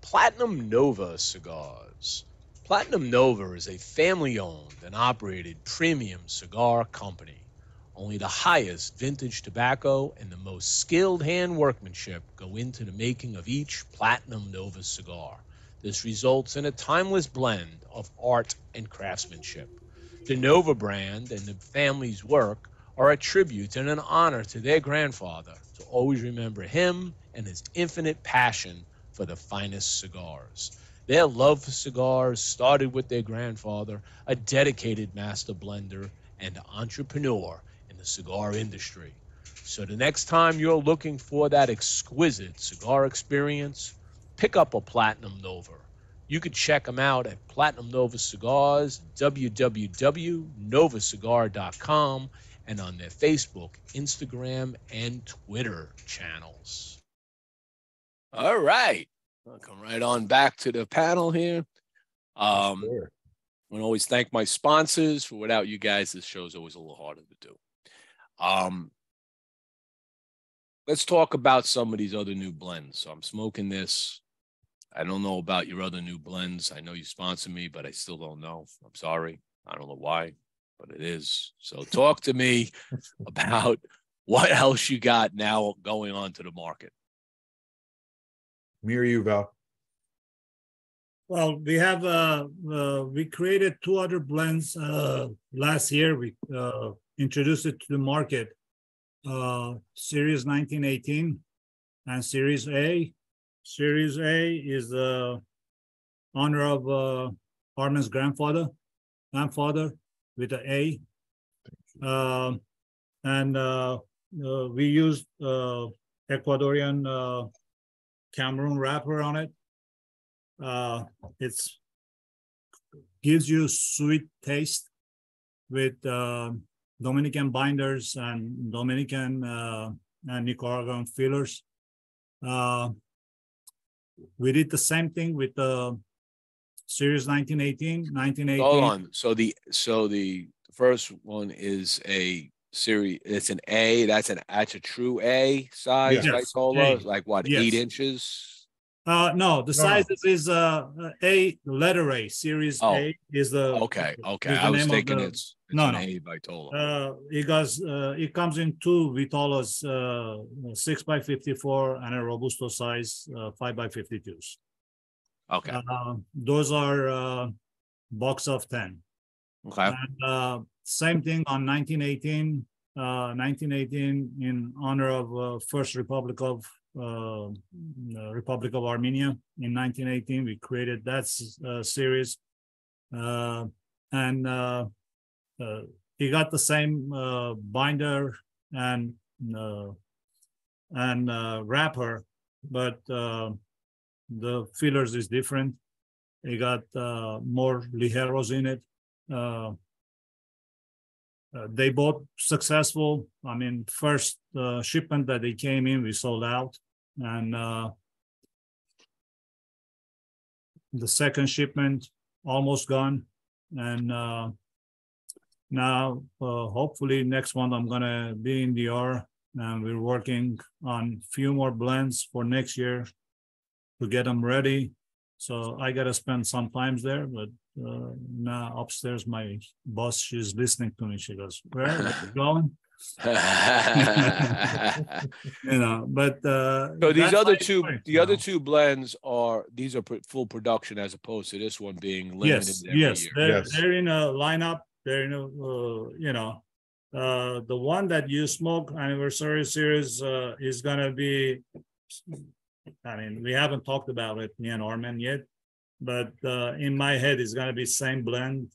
Platinum Nova Cigars. Platinum Nova is a family-owned and operated premium cigar company. Only the highest vintage tobacco and the most skilled hand workmanship go into the making of each Platinum Nova cigar. This results in a timeless blend of art and craftsmanship. The Nova brand and the family's work are a tribute and an honor to their grandfather to always remember him and his infinite passion for the finest cigars. Their love for cigars started with their grandfather, a dedicated master blender and entrepreneur in the cigar industry. So the next time you're looking for that exquisite cigar experience, pick up a Platinum Nova. You can check them out at Platinum Nova Cigars, www.novacigar.com, and on their Facebook, Instagram, and Twitter channels. All right. I'll come right on back to the panel here. I want to always thank my sponsors. For without you guys, this show is always a little harder to do. Let's talk about some of these other new blends. So I'm smoking this. I don't know about your other new blends. I know you sponsor me, but I still don't know. I'm sorry. I don't know why, but it is. So talk to me about what else you got now going on to the market. Me or you, Val? Well, we have we created 2 other blends last year. We introduced it to the market. Series 1918 and Series A. Series A is the honor of Armen's grandfather with an A. We used Ecuadorian Cameroon wrapper on it. It gives you sweet taste with Dominican binders and Dominican and Nicaraguan fillers. We did the same thing with the Series 1918. Hold on. So the first one is a series. It's an A. That's a true A size Vitola. Like what? Yes. 8 inches. No, the size is A letter A. Series A is the okay. I was thinking it's an A Vitola. It comes in 2 Vitolas, 6x54 and a Robusto size 5x52s. Okay. Those are box of 10. Okay. And same thing on 1918. 1918 in honor of First Republic of Armenia in 1918. We created that series, and he got the same binder and wrapper, but the fillers is different. He got more ligeros in it. They both successful. I mean, first shipment that they came in, we sold out, and the second shipment almost gone. And now, hopefully, next month I'm gonna be in DR and we're working on a few more blends for next year to get them ready. So I got to spend some time there, but now upstairs, my boss, she's listening to me. She goes, where are you going? You know, but so these other two, the other two blends are, these are full production as opposed to this one being limited every year. They're in a lineup. They're in a, you know, the one that you smoke Anniversary series is gonna be, I mean, we haven't talked about it, me and Armen yet, but in my head, it's gonna be same blend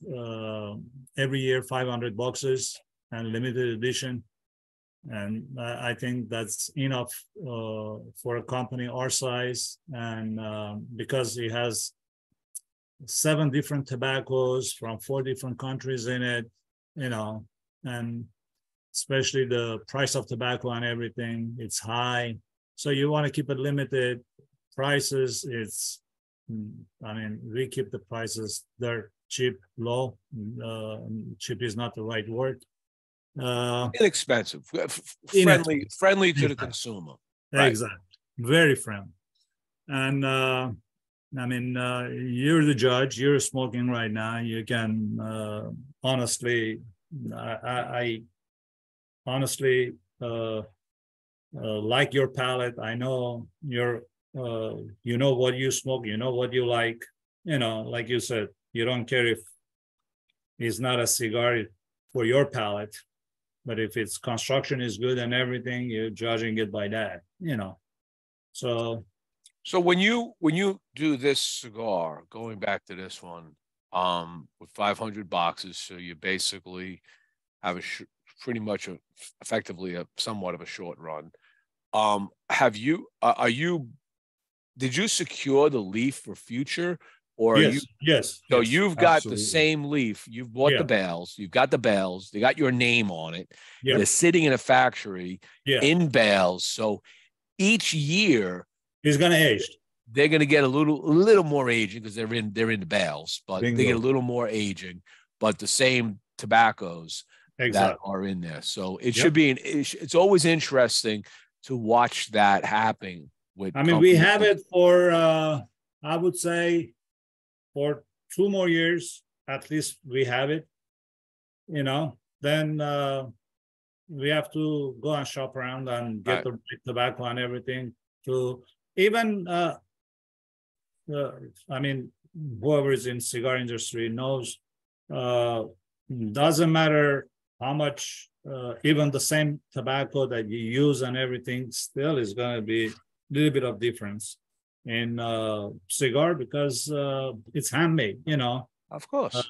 every year, 500 boxes and limited edition. And I think that's enough for a company our size. And because it has 7 different tobaccos from 4 different countries in it, you know, and especially the price of tobacco and everything, it's high. So you want to keep it limited. Prices, it's, I mean, we keep the prices, they're cheap, low. Cheap is not the right word. Inexpensive, friendly to the consumer. Right. Exactly, very friendly. And I mean, you're the judge. You're smoking right now. You can honestly, I honestly like your palate. I know you're, you know what you smoke. You know what you like. You know, like you said, you don't care if it's not a cigar for your palate. But if its construction is good and everything, you're judging it by that, you know. So when you do this cigar, going back to this one, with 500 boxes, so you basically have pretty much effectively a somewhat of a short run. Did you secure the leaf for future? Or yes. So you've got the same leaf. You've bought the bales. You've got the bales. They got your name on it. Yeah. They're sitting in a factory in bales. So each year is going to age. They're going to get a little more aging because they're in the bales, but they get a little more aging. But the same tobaccos that are in there. So it should be it's always interesting to watch that happen. With we have it for I would say, for 2 more years, at least we have it, you know, then we have to go and shop around and get the tobacco and everything to even, I mean, whoever is in cigar industry knows, doesn't matter how much, even the same tobacco that you use and everything still is going to be a little bit of difference in cigar because it's handmade, you know. Of course.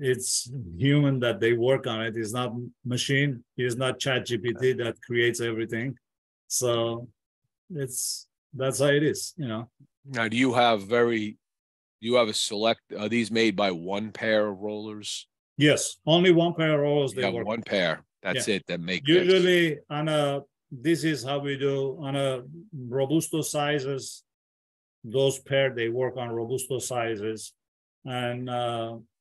It's human that they work on it. It's not machine. It's not ChatGPT that creates everything. So that's how it is, you know. Now, do you have a select, are these made by one pair of rollers? Yes, only one pair of rollers. They work. One pair. That's it. That make usually this. This is how we do on a Robusto sizes. Those pair, they work on Robusto sizes, and the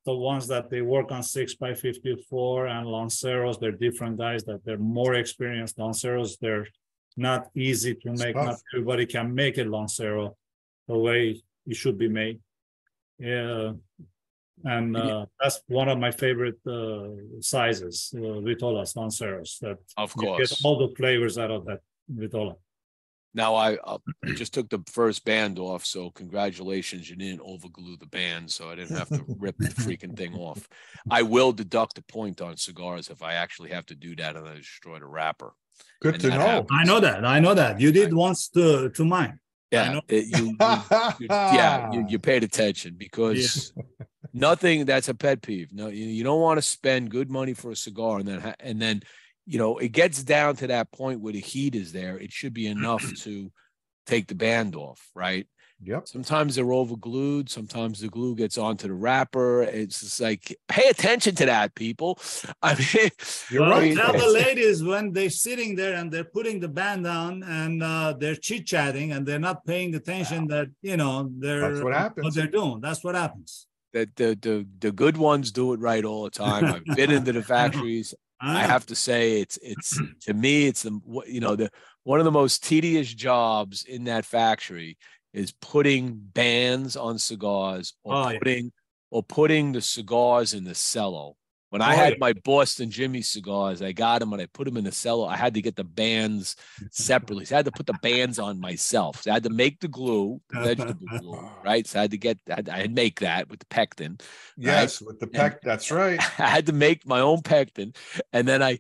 ones that they work on 6x54 and Lanceros, they're different guys that they're more experienced. Lanceros, they're not easy to make. Not everybody can make a Lancero the way it should be made. Yeah, and that's one of my favorite sizes, Vitolas, Lanceros. That of course, you get all the flavors out of that Vitola. Now, I just took the first band off, so congratulations. You didn't overglue the band, so I didn't have to rip the freaking thing off. I will deduct a point on cigars if I actually have to do that and I destroy the wrapper. Good to know. Happens. I know that. You did once to mine. Yeah, you paid attention because nothing, that's a pet peeve. No, you don't want to spend good money for a cigar and then you know, it gets down to that point where the heat is there. It should be enough to take the band off, right? Yep. Sometimes they're over glued. Sometimes the glue gets onto the wrapper. It's just like, pay attention to that, people. I mean, you're right. Tell the ladies when they're sitting there and they're putting the band on and they're chit-chatting and they're not paying attention that, you know, that's what happens. What they're doing. That's what happens. That the good ones do it right all the time. I've been into the factories. I have to say it's to me, it's the one of the most tedious jobs in that factory is putting bands on cigars or putting the cigars in the cello. When I had my Boston Jimmie cigars, I got them and I put them in the cello. I had to get the bands separately. So I had to put the bands on myself. So I had to make the glue, the vegetable glue, right? So I had to I had to make that with the pectin. Yes, right? with the pectin. That's right. I had to make my own pectin, and then I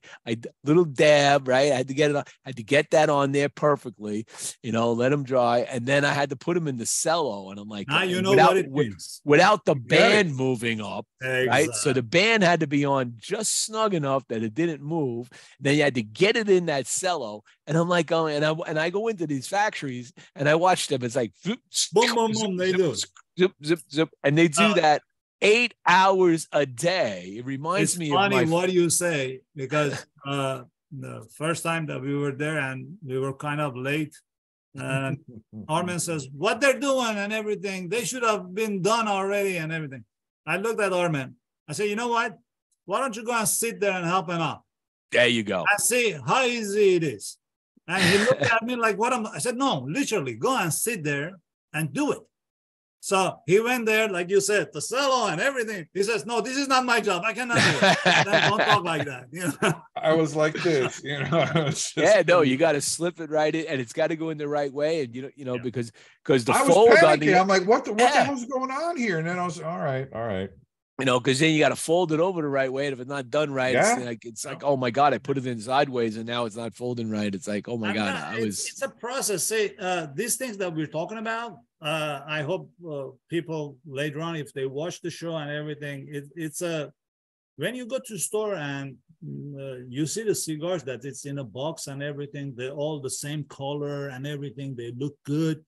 little dab, right? I had to get it. I had to get that on there perfectly, let them dry, and then I had to put them in the cello. And I'm like, now you know what it means without the band moving up, exactly. Right? So the band had to be on just snug enough that it didn't move. Then you had to get it in that cello, and I'm like, going, and I go into these factories and I watch them. It's like, boom, boom, boom. They do zip, zip, zip, and they do that 8 hours a day. It reminds me funny of what you say, because the first time that we were there and we were kind of late, and Armen says what they're doing and everything, they should have been done already and everything. I looked at Armen. I said, you know what? Why don't you go and sit there and help him out? There you go. And see how easy it is. And he looked at me like, what am I? I said, no, literally, go and sit there and do it. So he went there, like you said, the cello and everything. He says, no, this is not my job. I cannot do it. Don't talk like that. I was like this, you got to slip it right in, and it's got to go in the right way. And because the I was fold panicking. on the, I'm like, what the hell's going on here? And then I was all right. Because then you got to fold it over the right way. And if it's not done right, it's like, oh my God, I put it in sideways and now it's not folding right. It's like, oh my God, it's a process. Say these things that we're talking about. I hope people later on, if they watch the show and everything, it's when you go to store and you see the cigars that it's in a box and everything, they're all the same color and everything. They look good.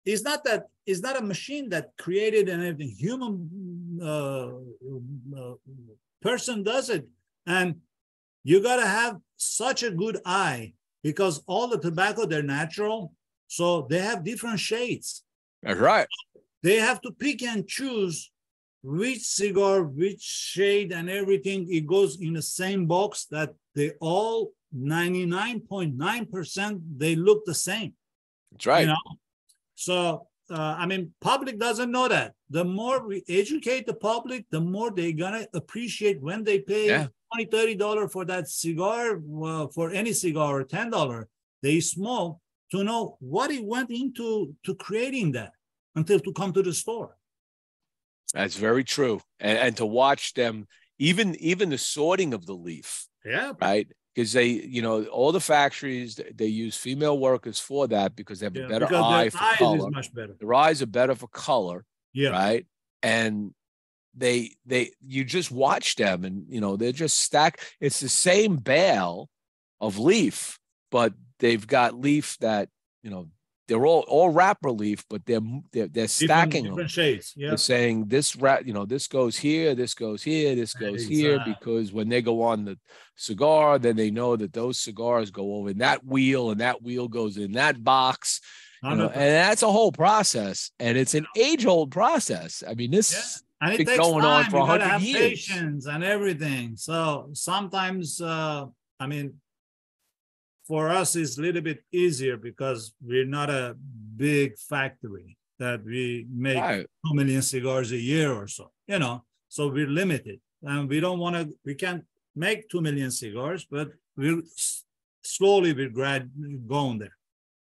It's not a machine that created and everything. Human person does it. And you got to have such a good eye, because all the tobacco, they're natural. So they have different shades. That's right. They have to pick and choose which cigar, which shade and everything. It goes in the same box that they all 99.9%, they look the same. That's right. So, public doesn't know that. The more we educate the public, the more they're going to appreciate when they pay $20, $30 for that cigar, for any cigar, or $10 they smoke, to know what it went into creating that until to come to the store. That's very true. And to watch them, even the sorting of the leaf. Yeah. Right. Because they, all the factories, they use female workers for that because they have a better eye for color. Is much better. Their eyes are better for color. Yeah. Right. And you just watch them and, they're just stacked. It's the same bale of leaf, but they've got leaf that, they're all wrapper leaf, but they're stacking different shades. Yeah. They're saying this this goes here, this goes here, this goes here, because when they go on the cigar, then they know that those cigars go over in that wheel, and that wheel goes in that box. And that's a whole process, and it's an age-old process. I mean, this and it been takes going time. on for 100 years. Patience and everything. So sometimes, for us, it's a little bit easier because we're not a big factory that we make 2 million cigars a year or so, so we're limited, and we can't make 2 million cigars, but we're going there.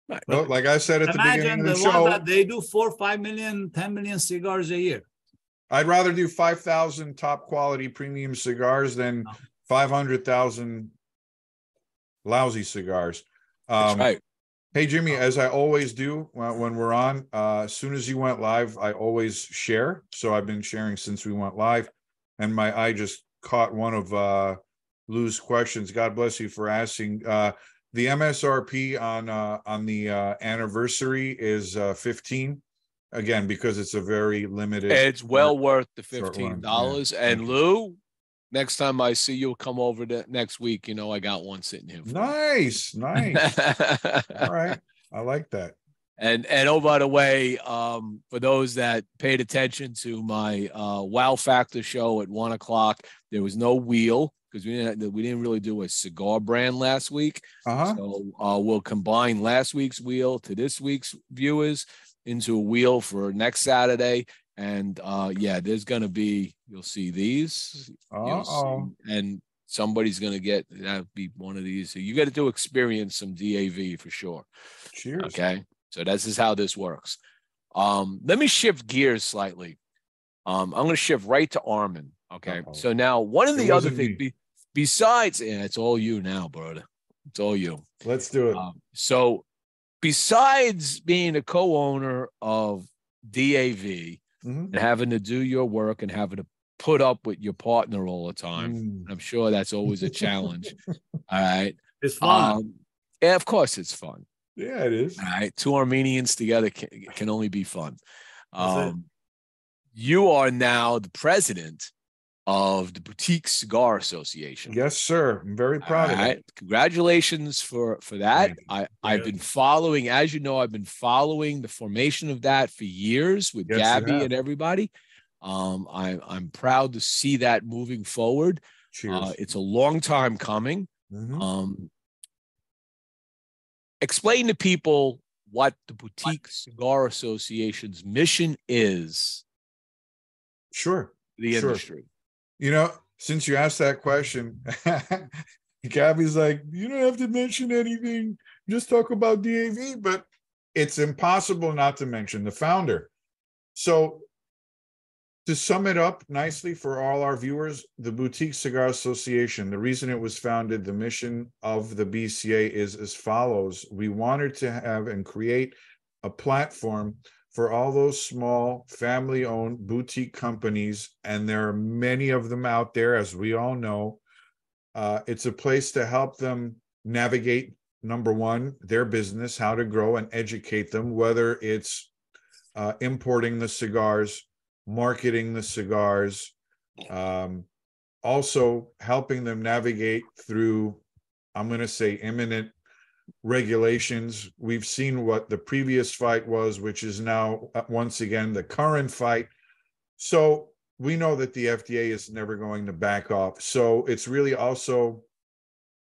Right. Well, like I said at the beginning of the show, that they do 4, 5 million, 10 million cigars a year. I'd rather do 5,000 top quality premium cigars than 500,000 lousy cigars. That's right. Hey, Jimmie, as I always do when we're on, as soon as you went live, I always share. So I've been sharing since we went live, and my eye just caught one of Lou's questions. God bless you for asking. The MSRP on the Anniversary is $15. Again, because it's a very limited. It's well worth the $15. And Lou, next time I see you, come over next week. I got one sitting here. Nice. All right, I like that. And oh, by the way, for those that paid attention to my Wow Factor show at 1:00, there was no wheel. because we didn't really do a cigar brand last week. Uh-huh. So we'll combine last week's wheel to this week's viewers into a wheel for next Saturday. And there's going to be, you'll see these. And somebody's going to get, that'll be one of these. So you got to experience some DAV for sure. Cheers. Okay. So this is how this works. Let me shift gears slightly. I'm going to shift right to Armen. Okay. Uh-oh. So now one of the other things, besides, it's all you now, brother. It's all you. Let's do it. So besides being a co-owner of DAV and having to do your work and having to put up with your partner all the time, I'm sure that's always a challenge. All right. It's fun. Yeah, of course it's fun. Yeah, it is. All right. Two Armenians together can only be fun. You are now the president of the Boutique Cigar Association. Yes, sir. I'm very proud of it. Congratulations for that. I've been following, as you know, I've been following the formation of that for years with Gabby and everybody. I'm proud to see that moving forward. Cheers. It's a long time coming. Explain to people what the Boutique Cigar Association's mission is. Sure. The industry. You know, since you asked that question, Gabby's like, you don't have to mention anything. Just talk about DAV, but it's impossible not to mention the founder. So to sum it up nicely for all our viewers, the Boutique Cigar Association, the reason it was founded, the mission of the BCA is as follows. We wanted to have and create a platform for all those small family-owned boutique companies, and there are many of them out there, as we all know. It's a place to help them navigate, number one, their business, how to grow and educate them, whether it's importing the cigars, marketing the cigars, also helping them navigate through, I'm going to say, imminent regulations. We've seen what the previous fight was, which is now once again the current fight. So we know that the FDA is never going to back off. So it's really also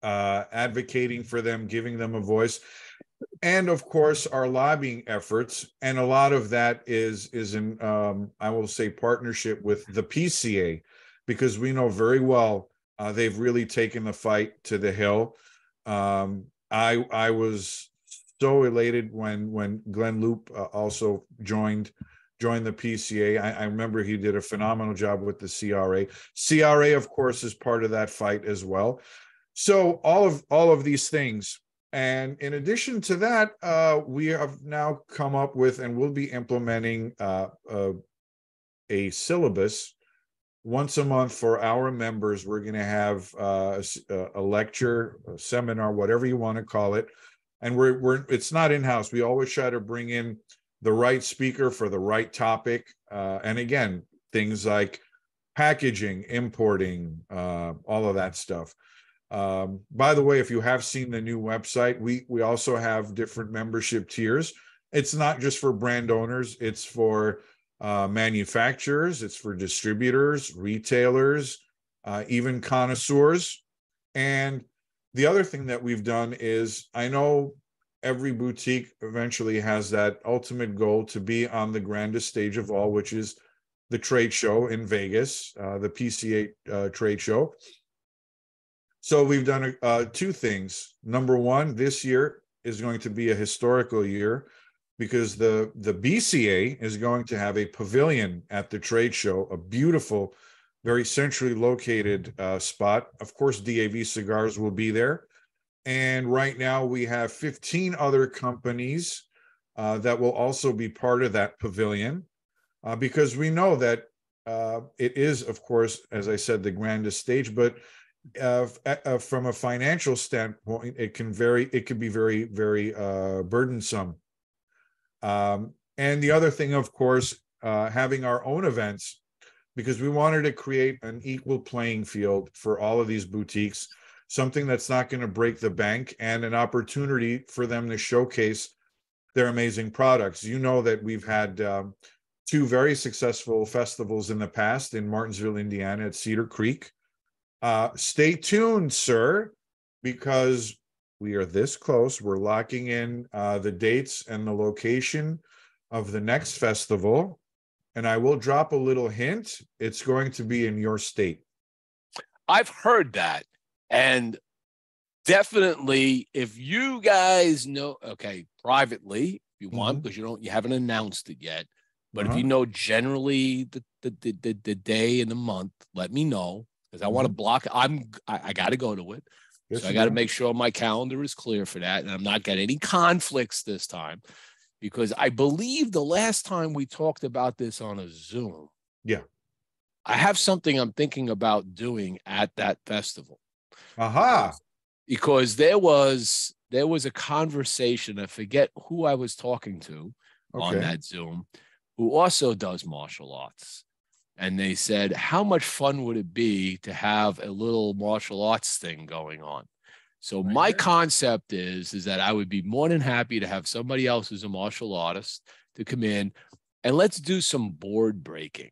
advocating for them, giving them a voice. And of course, our lobbying efforts, and a lot of that is in, I will say, partnership with the PCA, because we know very well they've really taken the fight to the hill. I was so elated when Glenn Loop also joined the PCA. I remember he did a phenomenal job with the CRA. CRA, of course, is part of that fight as well. So all of these things. And in addition to that, we have now come up with and will be implementing a syllabus once a month for our members. We're going to have a lecture, a seminar, whatever you want to call it. And it's not in-house. We always try to bring in the right speaker for the right topic. And again, things like packaging, importing, all of that stuff. By the way, if you have seen the new website, we also have different membership tiers. It's not just for brand owners. It's for manufacturers. It's for distributors, retailers, even connoisseurs. And the other thing that we've done is, I know every boutique eventually has that ultimate goal to be on the grandest stage of all, which is the trade show in Vegas, the PCA trade show. So we've done two things. Number one, this year is going to be a historical year because the BCA is going to have a pavilion at the trade show, a beautiful, very centrally located spot. Of course, DAV Cigars will be there. And right now we have 15 other companies that will also be part of that pavilion because we know that it is, of course, as I said, the grandest stage, but from a financial standpoint, it can be very, very burdensome. And the other thing, of course, having our own events, because we wanted to create an equal playing field for all of these boutiques, something that's not going to break the bank, and an opportunity for them to showcase their amazing products. You know that we've had two very successful festivals in the past in Martinsville, Indiana at Cedar Creek. Stay tuned, sir, because we are this close. We're locking in the dates and the location of the next festival. And I will drop a little hint. It's going to be in your state. I've heard that. And definitely, if you guys know, okay, privately, if you want, because you haven't announced it yet. But if you know generally the day and the month, let me know, because I want to block. I got to go to it. So I got to make sure my calendar is clear for that. And I'm not getting any conflicts this time, because I believe the last time we talked about this on a Zoom. Yeah. I have something I'm thinking about doing at that festival. Aha. Because there was a conversation. I forget who I was talking to on that Zoom, who also does martial arts. And they said, how much fun would it be to have a little martial arts thing going on? So my concept is that I would be more than happy to have somebody else who's a martial artist to come in, and let's do some board breaking.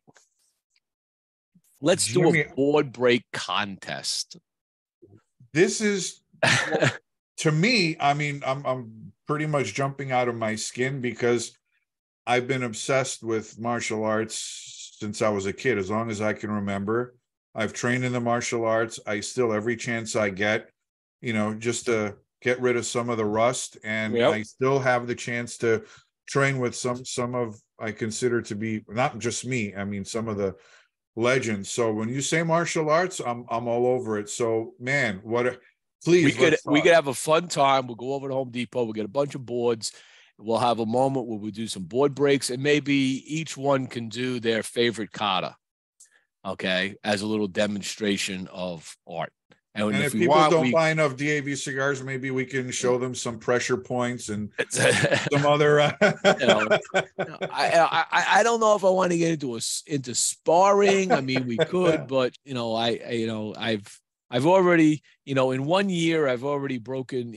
Let's do a board break contest. This is, to me, I mean, I'm pretty much jumping out of my skin, because I've been obsessed with martial arts since I was a kid, as long as I can remember. I've trained in the martial arts. I still, every chance I get, just to get rid of some of the rust. And I still have the chance to train with some of, I consider to be, not just me, I mean, some of the legends. So when you say martial arts, I'm all over it. So, man, please. We could have a fun time. We'll go over to Home Depot. We'll get a bunch of boards. We'll have a moment where we do some board breaks, and maybe each one can do their favorite kata, okay, as a little demonstration of art. And if people don't buy enough DAV cigars, maybe we can show them some pressure points and some other. I don't know if I want to get into sparring. I mean, we could, but I've already, in 1 year, I've already broken,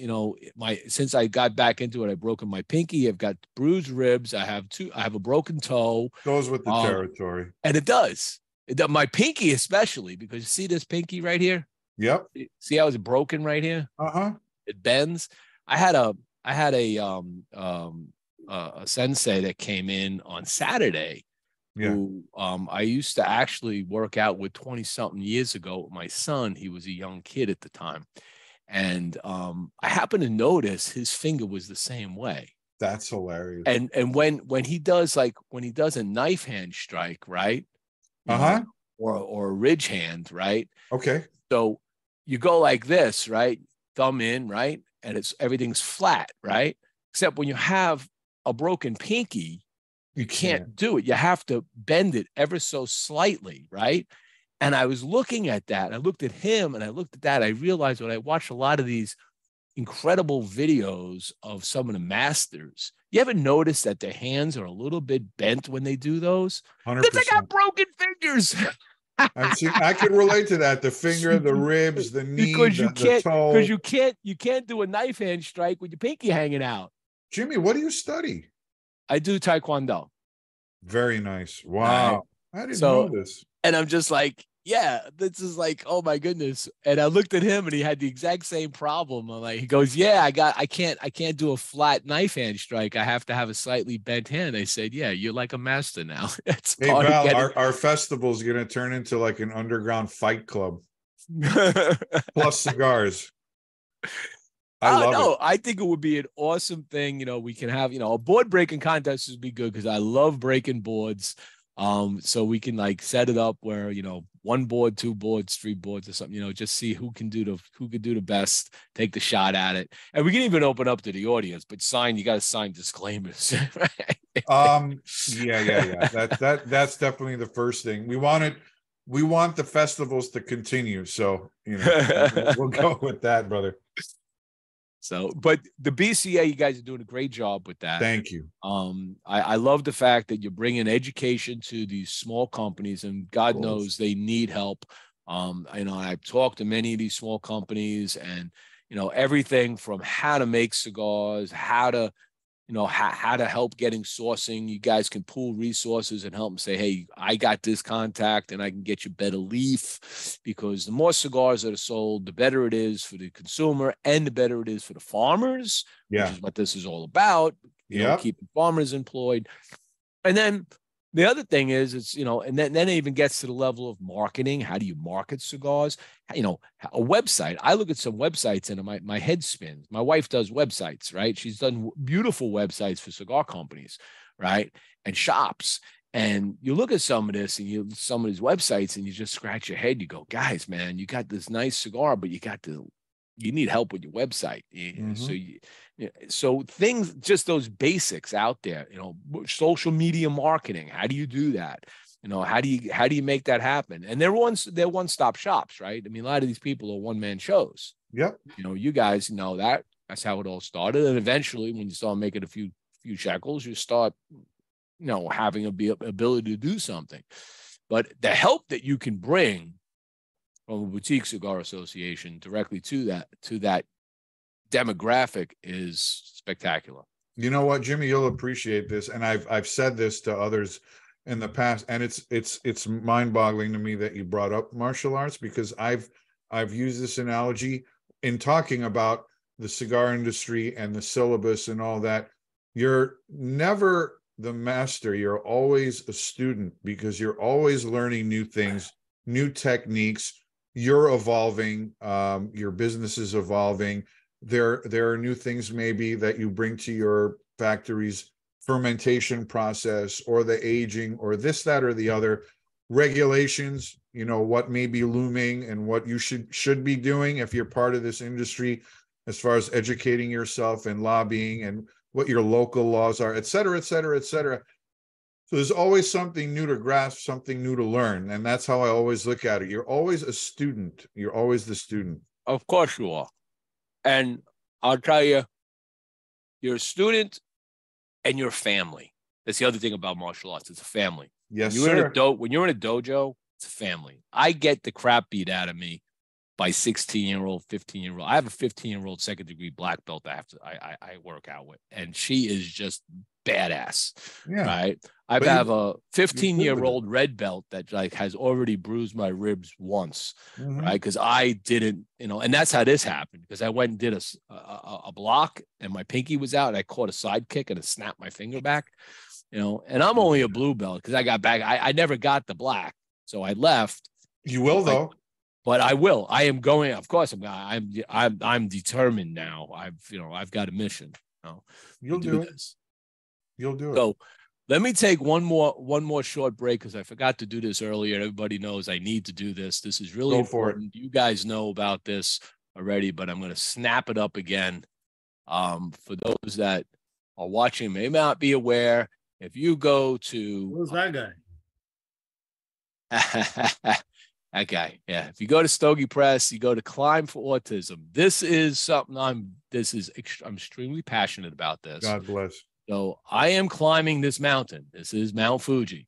since I got back into it, I've broken my pinky. I've got bruised ribs. I have a broken toe. Goes with the territory. And it does. My pinky, especially, because you see this pinky right here? Yep. See how it's broken right here? It bends. I had a sensei that came in on Saturday, who I used to actually work out with 20-something years ago with my son. He was a young kid at the time. And I happened to notice his finger was the same way. That's hilarious. And when he does a knife hand strike, right? Or a ridge hand, right? Okay. So you go like this, right? Thumb in, right? And everything's flat, right? Except when you have a broken pinky, you can't do it. You have to bend it ever so slightly, right? And I was looking at that. I looked at him and I looked at that. I realized when I watched a lot of these incredible videos of some of the masters, you ever notice that their hands are a little bit bent when they do those? 100%. Because they got broken fingers. I can relate to that. The finger, the ribs, the knee, the toe. Because you can't do a knife hand strike with your pinky hanging out. Jimmie, what do you study? I do Taekwondo. Very nice. Wow. I didn't know this. And I'm just like, yeah, this is like, oh my goodness. And I looked at him and he had the exact same problem. I'm like, he goes, yeah, I can't do a flat knife hand strike. I have to have a slightly bent hand. I said, yeah, you're like a master now. Hey, Val, our festival is going to turn into like an underground fight club plus cigars. I love it. I think it would be an awesome thing. We can have, a board breaking contest would be good, because I love breaking boards. So we can like set it up where, one board, two boards, three boards or something, just see who can do the best, take the shot at it. And we can even open up to the audience, but you got to sign disclaimers. Right? Yeah. That's definitely the first thing. We want the festivals to continue. So, we'll go with that, brother. So, but the BCA, you guys are doing a great job with that. Thank you. I love the fact that you're bringing education to these small companies, and God knows they need help. I've talked to many of these small companies, and everything from how to make cigars, how to how to help getting sourcing. You guys can pool resources and help them say, hey, I got this contact and I can get you better leaf, because the more cigars that are sold, the better it is for the consumer and the better it is for the farmers, which is what this is all about, keeping farmers employed. And then the other thing is, and then it even gets to the level of marketing. How do you market cigars? A website. I look at some websites and my head spins. My wife does websites, right? She's done beautiful websites for cigar companies, right? And shops. And you look at some of this and some of these websites and you just scratch your head. You go, guys, man, you got this nice cigar, but you need help with your website. So things, just those basics out there, social media marketing. How do you do that? How do you make that happen? And they're one-stop shops, right? I mean, a lot of these people are one-man shows. Yep. You guys know that's how it all started. And eventually when you start making a few shekels, you start, having a ability to do something. But the help that you can bring from a boutique cigar association directly to that demographic is spectacular. You know what, Jimmie, you'll appreciate this, and I've said this to others in the past, and it's mind-boggling to me that you brought up martial arts, because I've used this analogy in talking about the cigar industry and the syllabus and all that. You're never the master, you're always a student, because you're always learning new things, new techniques. You're evolving, your business is evolving. There are new things maybe that you bring to your factory's fermentation process, or the aging, or this, that, or the other. Regulations, what may be looming and what you should be doing if you're part of this industry, as far as educating yourself and lobbying, and what your local laws are, et cetera, et cetera, et cetera. So there's always something new to grasp, something new to learn. And that's how I always look at it. You're always a student. You're always the student. Of course you are. And I'll tell you, you're a student and you're family. That's the other thing about martial arts. It's a family. Yes, when sir. When you're in a dojo, it's a family. I get the crap beat out of me by 16-year-old, 15-year-old. I have a 15-year-old second-degree black belt I work out with, and she is just badass. Yeah. Right. I have a 15-year-old red belt that has already bruised my ribs once, right? Because I didn't, and that's how this happened. Because I went and did a block, and my pinky was out, and I caught a side kick and it snapped my finger back, And I'm only a blue belt because I got back. I never got the black, so I left. You will though. But I will. I am going. Of course, I'm determined now. I've got a mission. You'll do it. You'll do it. So let me take one more short break, because I forgot to do this earlier. Everybody knows I need to do this. This is really important. You guys know about this already, but I'm going to snap it up again. For those that are watching, may not be aware. If you go to who's that guy? That guy, yeah. If you go to Stogie Press, you go to Climb for Autism. This is something I'm extremely passionate about this. God bless. So I am climbing this mountain. This is Mount Fuji,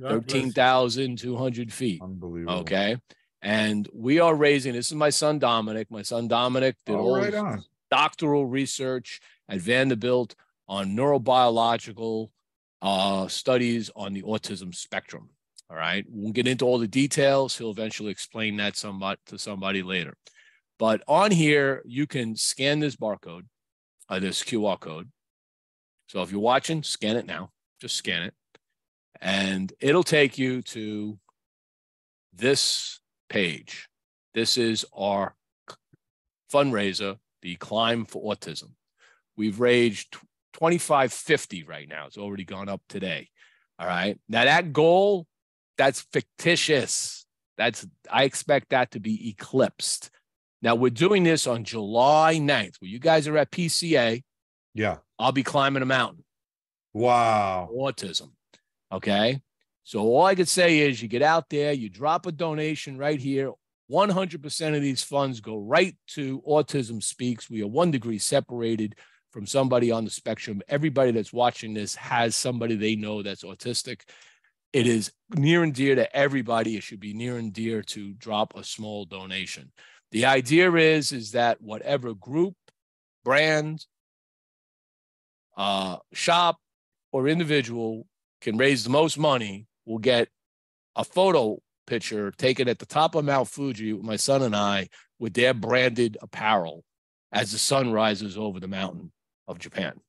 13,200 feet. Unbelievable. Okay. And we are raising, this is my son, Dominic. My son, Dominic, did all doctoral research at Vanderbilt on neurobiological studies on the autism spectrum. All right. We'll get into all the details. He'll eventually explain that to somebody later. But on here, you can scan this barcode, this QR code. So if you're watching, scan it now. Just scan it. And it'll take you to this page. This is our fundraiser, the Climb for Autism. We've raised $25.50 right now. It's already gone up today. All right. Now that goal, that's fictitious. I expect that to be eclipsed. Now we're doing this on July 9th. Well, you guys are at PCA. Yeah. I'll be climbing a mountain. Wow. Autism. Okay. So all I could say is you get out there, you drop a donation right here. 100% of these funds go right to Autism Speaks. We are 1 degree separated from somebody on the spectrum. Everybody that's watching this has somebody they know that's autistic. It is near and dear to everybody. It should be near and dear to drop a small donation. The idea is that whatever group, brand, shop or individual can raise the most money will get a photo picture taken at the top of Mount Fuji with my son and I with their branded apparel as the sun rises over the mountain of Japan.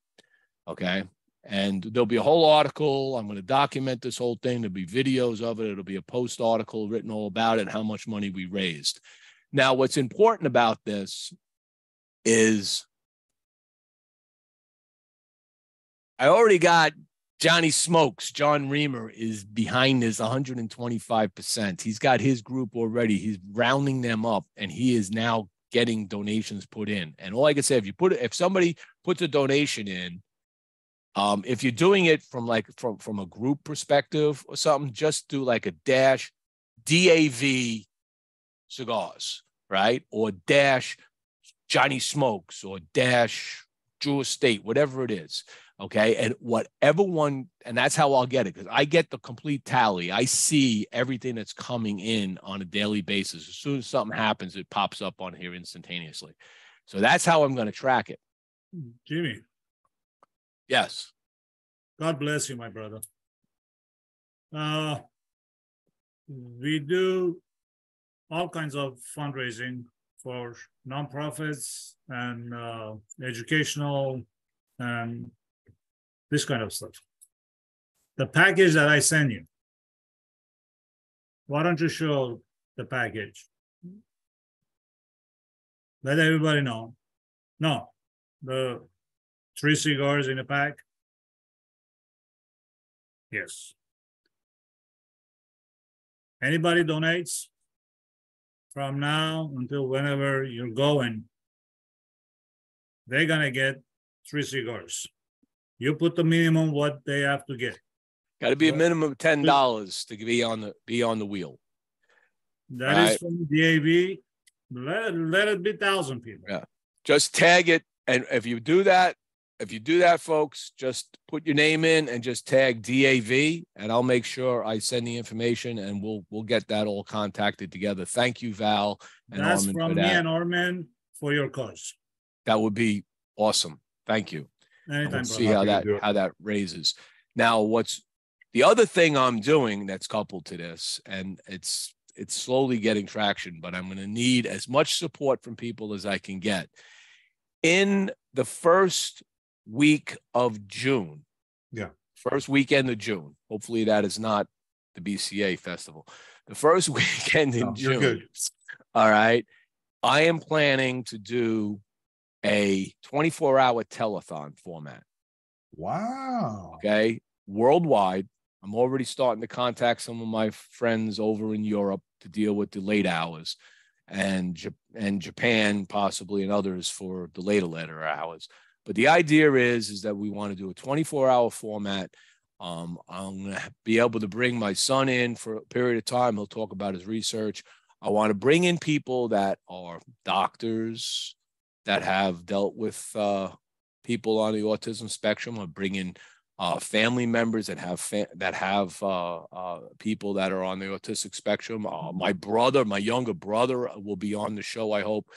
Okay. And there'll be a whole article. I'm going to document this whole thing. There'll be videos of it. It'll be a post article written all about it, how much money we raised. Now, what's important about this is I already got Johnny Smokes. John Reamer is behind this 125%. He's got his group already. He's rounding them up, and he is now getting donations put in. And all I can say, if somebody puts a donation in, if you're doing it from a group perspective or something, just do like a dash DAV Cigars, right? Or dash Johnny Smokes or dash Drew Estate, whatever it is. Okay. And whatever one, and that's how I'll get it, because I get the complete tally. I see everything that's coming in on a daily basis. As soon as something happens, it pops up on here instantaneously. So that's how I'm going to track it. Jimmie. Yes. God bless you, my brother. We do all kinds of fundraising for nonprofits and educational and this kind of stuff. The package that I send you, why don't you show the package? Let everybody know. No, the 3 cigars in a pack. Yes. Anybody donates from now until whenever you're going, they're gonna get 3 cigars. You put the minimum what they have to get. Got to be a minimum of $10 to be on the wheel. That is from DAV. Let it be 1,000 people. Yeah. Just tag it, and if you do that, folks, just put your name in and just tag DAV, and I'll make sure I send the information, and we'll get that all contacted together. Thank you, Val and That's Armen, from for me that. and Armen for your cause. That would be awesome. Thank you. Anytime, we'll brother. see how that raises. Now, what's the other thing I'm doing that's coupled to this, and it's slowly getting traction, but I'm going to need as much support from people as I can get. In the first week of June. Yeah. First weekend of June. Hopefully that is not the BCA festival. The first weekend in June. You're good. All right. I am planning to do a 24-hour telethon format. Wow. Okay. Worldwide. I'm already starting to contact some of my friends over in Europe to deal with the late hours, and Japan possibly, and others for the later hours. But the idea is that we want to do a 24-hour format. I'm going to be able to bring my son in for a period of time. He'll talk about his research. I want to bring in people that are doctors that have dealt with people on the autism spectrum. I bring in family members that have people that are on the autistic spectrum. My younger brother will be on the show, I hope,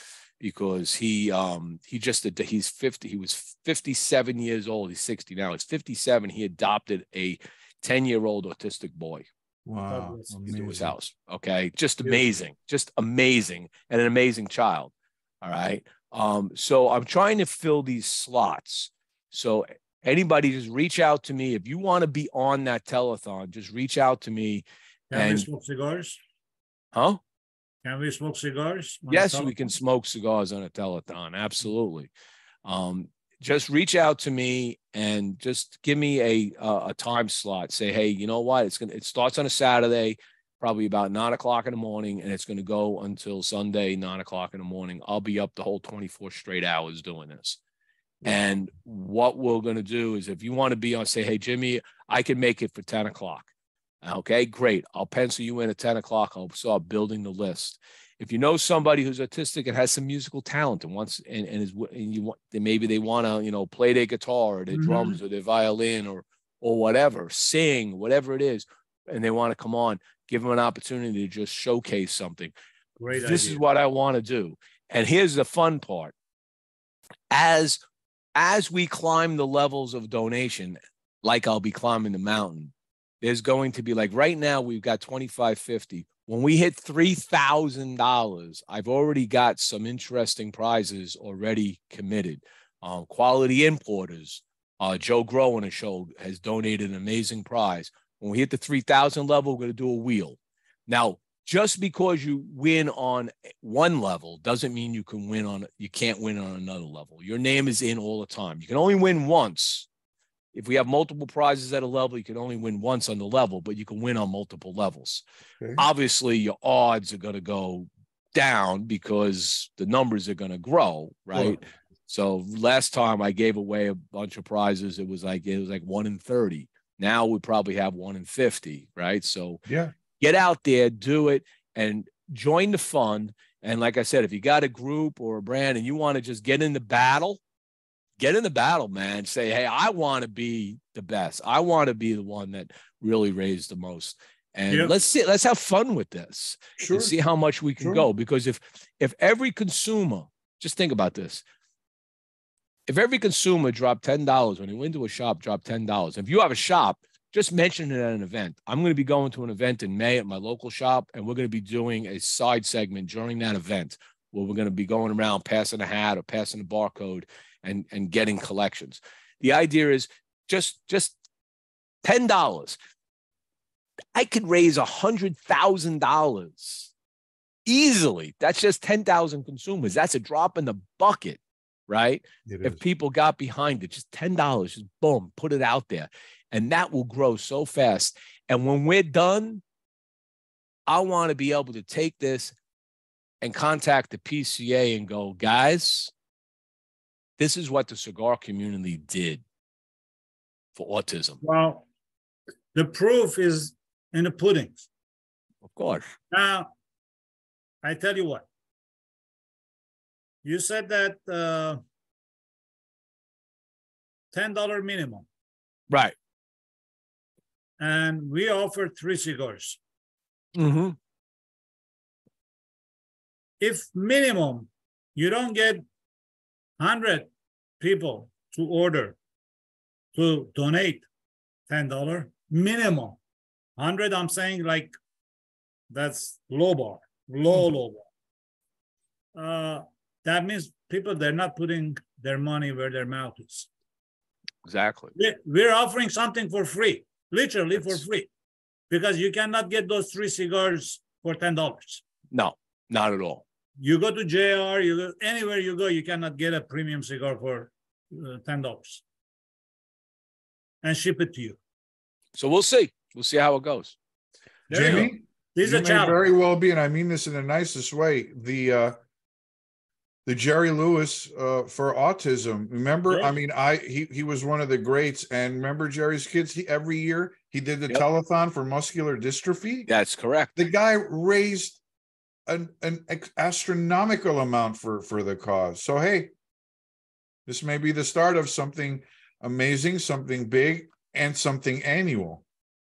because he's 50. He was 57 years old. He's 60 now. He's 57. He adopted a 10-year-old autistic boy. Wow. Into his house. Okay. Just amazing. Just amazing. And an amazing child. All right. So I'm trying to fill these slots. So anybody just reach out to me. If you want to be on that telethon, just reach out to me. Can we smoke cigars? Huh? Can we smoke cigars? Yes, we can smoke cigars on a telethon. Absolutely. Just reach out to me and just give me a time slot. Say, hey, you know what? It starts on a Saturday, probably about 9 o'clock in the morning, and it's going to go until Sunday, 9 o'clock in the morning. I'll be up the whole 24 straight hours doing this. And what we're going to do is, if you want to be on, say, hey, Jimmie, I can make it for 10 o'clock. Okay, great. I'll pencil you in at 10 o'clock. I'll start building the list. If you know somebody who's autistic and has some musical talent maybe they want to, play their guitar or their drums or their violin or whatever, sing, whatever it is, and they want to come on, give them an opportunity to just showcase something. This is what I want to do. And here's the fun part. As as we climb the levels of donation, like I'll be climbing the mountain, there's going to be, like right now, we've got $25.50. When we hit $3,000, I've already got some interesting prizes already committed. Quality Importers, Joe Grow on a show has donated an amazing prize. When we hit the 3,000 level, we're going to do a wheel. Now, just because you win on one level doesn't mean you can't win on another level. Your name is in all the time. You can only win once. If we have multiple prizes at a level, you can only win once on the level, but you can win on multiple levels. Okay. Obviously, your odds are going to go down because the numbers are going to grow, right? Sure. So last time I gave away a bunch of prizes, it was like 1 in 30. Now we probably have 1 in 50, right? So yeah, get out there, do it, and join the fun. And like I said, if you got a group or a brand and you want to just get in the battle, man. Say, hey, I want to be the best. I want to be the one that really raised the most. And let's have fun with this. Sure. And see how much we can go. Because if every consumer, just think about this. If every consumer dropped $10 when he went to a shop, dropped $10. If you have a shop, just mention it at an event. I'm going to be going to an event in May at my local shop, and we're going to be doing a side segment during that event where we're going to be going around passing a hat or passing a barcode and getting collections. The idea is just $10. I could raise $100,000 easily. That's just 10,000 consumers. That's a drop in the bucket, right? If people got behind it, just $10, just boom, put it out there. And that will grow so fast. And when we're done, I want to be able to take this and contact the PCA and go, guys, this is what the cigar community did for autism. Well, the proof is in the puddings. Of course. Now, I tell you what. You said that $10 minimum. Right. And we offer 3 cigars. Mm-hmm. If minimum, you don't get 100 people to order, to donate $10 minimum. 100, I'm saying like that's low bar, low bar. That means people, they're not putting their money where their mouth is. Exactly. We're offering something for free, literally for free, because you cannot get those 3 cigars for $10. No, not at all. You go to JR, you go anywhere you go, you cannot get a premium cigar for $10 and ship it to you. So we'll see. We'll see how it goes. Jimmie, this may very well be, and I mean this in the nicest way, the Jerry Lewis for autism. Remember, yeah. I mean, he was one of the greats. And remember Jerry's Kids? Every year he did the telethon for muscular dystrophy. That's correct. The guy raised an astronomical amount for the cause. So hey, this may be the start of something amazing, something big, and something annual.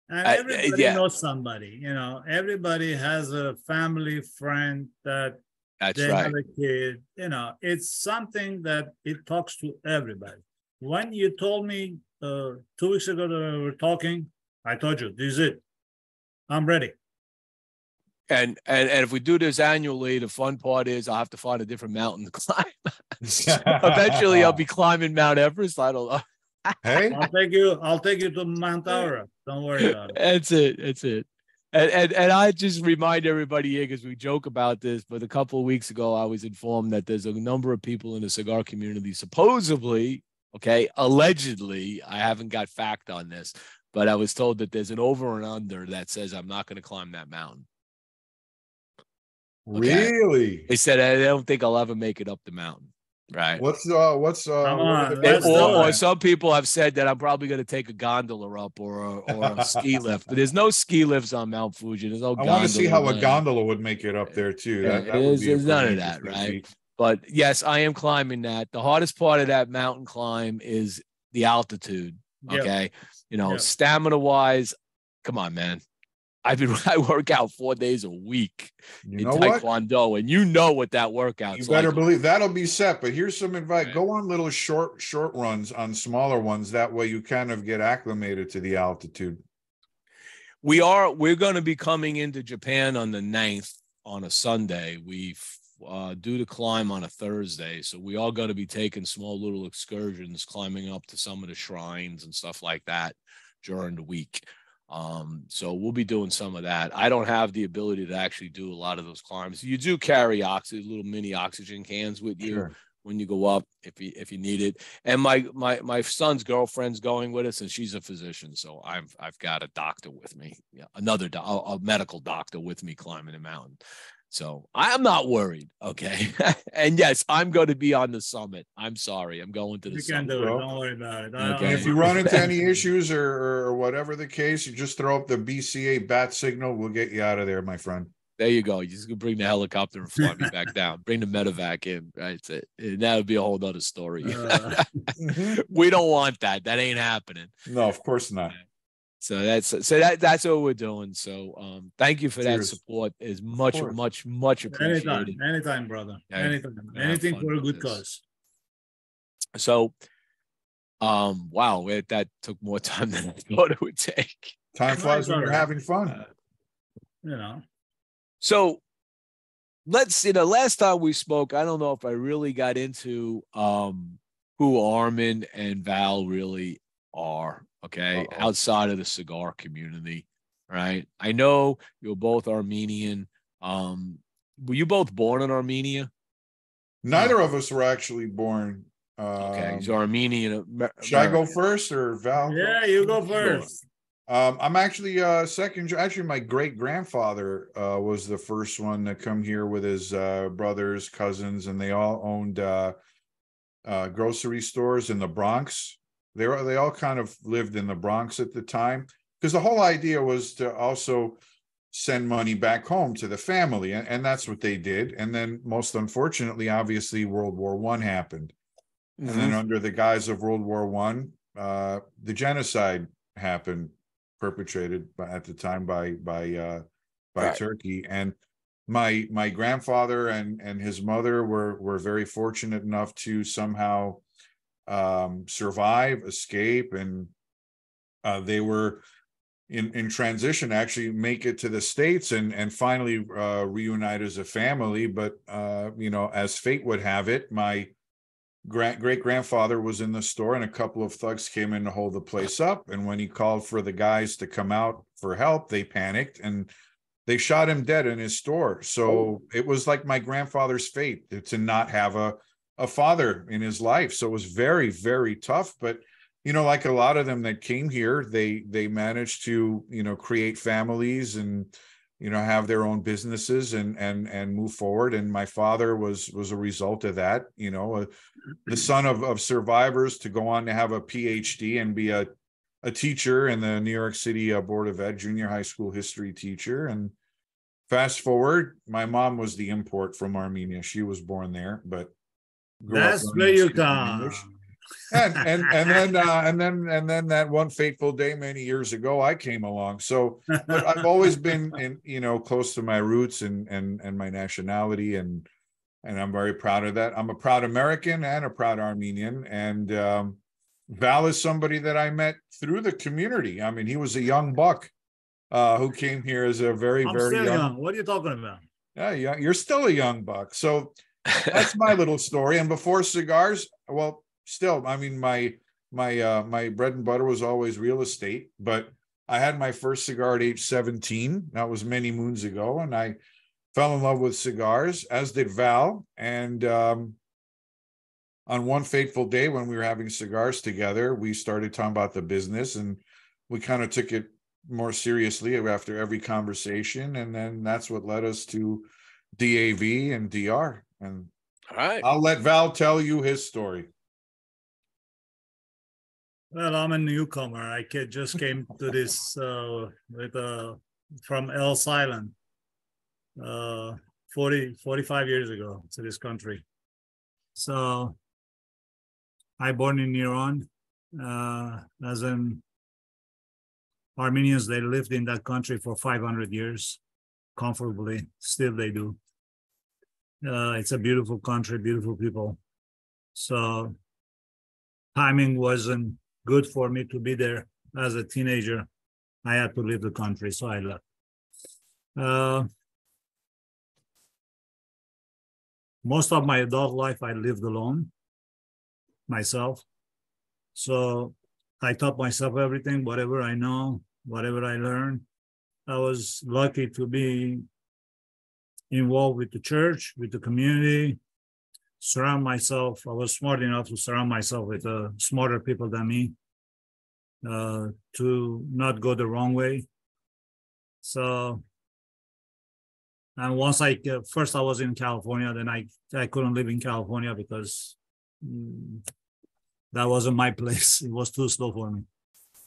And everybody knows somebody. You know, everybody has a family friend that they have a kid. You know, it's something that it talks to everybody. When you told me 2 weeks ago that we were talking, I told you, this is it. I'm ready. And if we do this annually, the fun part is I'll have to find a different mountain to climb. Eventually, I'll be climbing Mount Everest. I don't know. Hey, I'll take you to Mount Aura. Don't worry about it. That's it. And I just remind everybody here, because we joke about this, but a couple of weeks ago, I was informed that there's a number of people in the cigar community, supposedly, allegedly, I haven't got fact on this, but I was told that there's an over and under that says I'm not going to climb that mountain. Okay. Really? They said, I don't think I'll ever make it up the mountain. Right. Or some people have said that I'm probably going to take a gondola up or a ski lift, but there's no ski lifts on Mount Fuji. There's no. I want to see how a gondola would make it up there too. There's none of that, right? But yes, I am climbing that. The hardest part of that mountain climb is the altitude. Okay, stamina wise, come on, man. I work out 4 days a week You in know what? Taekwondo, and you know what that workout's You better like. believe that'll be set. But here's some advice: Right. go on little short runs on smaller ones. That way, you kind of get acclimated to the altitude. We're going to be coming into Japan on the 9th on a Sunday. We do the climb on a Thursday, so we are going to be taking small little excursions, climbing up to some of the shrines and stuff like that during the week. So we'll be doing some of that. I don't have the ability to actually do a lot of those climbs. You do carry little mini oxygen cans with you. Sure. When you go up, if you need it. And my son's girlfriend's going with us, and she's a physician, so I've got a doctor with me, a medical doctor with me climbing the mountain. So I am not worried. Okay. And yes, I'm going to be on the summit. I'm sorry. I'm going to the summit. You can do it. Don't worry about it. Okay. If you run into any issues or whatever the case, you just throw up the BCA bat signal. We'll get you out of there, my friend. There you go. You just bring the helicopter and fly me back down. Bring the medevac in. Right. And that would be a whole nother story. We don't want that. That ain't happening. No, of course not. So that's what we're doing. So thank you for that support. Is much appreciated. Anytime, brother. Anytime. Anything for a good cause. So wow, that took more time than I thought it would take. Time flies when you're having fun. So last time we spoke, I don't know if I really got into who Armen and Val really are. Okay. Outside of the cigar community, right? I know you're both Armenian. Were you both born in Armenia? Neither of us were actually born. Okay. He's Armenian. Should I go first or Val? Yeah, you go first. I'm actually second. Actually, my great grandfather was the first one to come here with his brothers, cousins, and they all owned grocery stores in the Bronx. They all kind of lived in the Bronx at the time, because the whole idea was to also send money back home to the family, and that's what they did. And then, most unfortunately, obviously, World War I happened, and then under the guise of World War I, the genocide happened, perpetrated at the time by Turkey. And my grandfather and his mother were very fortunate enough to somehow survive, escape, and they were in transition, actually make it to the States and finally reunite as a family. But as fate would have it, my great grandfather was in the store, and a couple of thugs came in to hold the place up. And when he called for the guys to come out for help, they panicked and they shot him dead in his store. So it was like my grandfather's fate to not have a father in his life. So it was very, very tough. But like a lot of them that came here, they managed to create families and have their own businesses and move forward. And my father was a result of that. The son of survivors, to go on to have a PhD and be a teacher in the New York City Board of Ed, junior high school history teacher. And fast forward, my mom was the import from Armenia. She was born there, but that's where you come. And then that one fateful day many years ago, I came along. So, but I've always been close to my roots and my nationality, and I'm very proud of that. I'm a proud American and a proud Armenian. And Val is somebody that I met through the community. I mean, he was a young buck who came here as a very young. What are you talking about? Yeah, you're still a young buck. So that's my little story. And before cigars, well, still, I mean, my bread and butter was always real estate, but I had my first cigar at age 17. That was many moons ago, and I fell in love with cigars, as did Val. And on one fateful day when we were having cigars together, we started talking about the business, and we kind of took it more seriously after every conversation. And then that's what led us to DAV and DR. And all right, I'll let Val tell you his story. Well, I'm a newcomer. I just came to this from Ellis Island 45 years ago to this country. So I born in Iran, as in Armenians, they lived in that country for 500 years comfortably. Still they do. It's a beautiful country, beautiful people. So timing wasn't good for me to be there as a teenager. I had to leave the country, so I left. Most of my adult life, I lived alone, myself. So I taught myself everything, whatever I know, whatever I learned. I was lucky to be involved with the church, with the community, surround myself. I was smart enough to surround myself with smarter people than me, to not go the wrong way. So, and once first I was in California, then I couldn't live in California because that wasn't my place. It was too slow for me.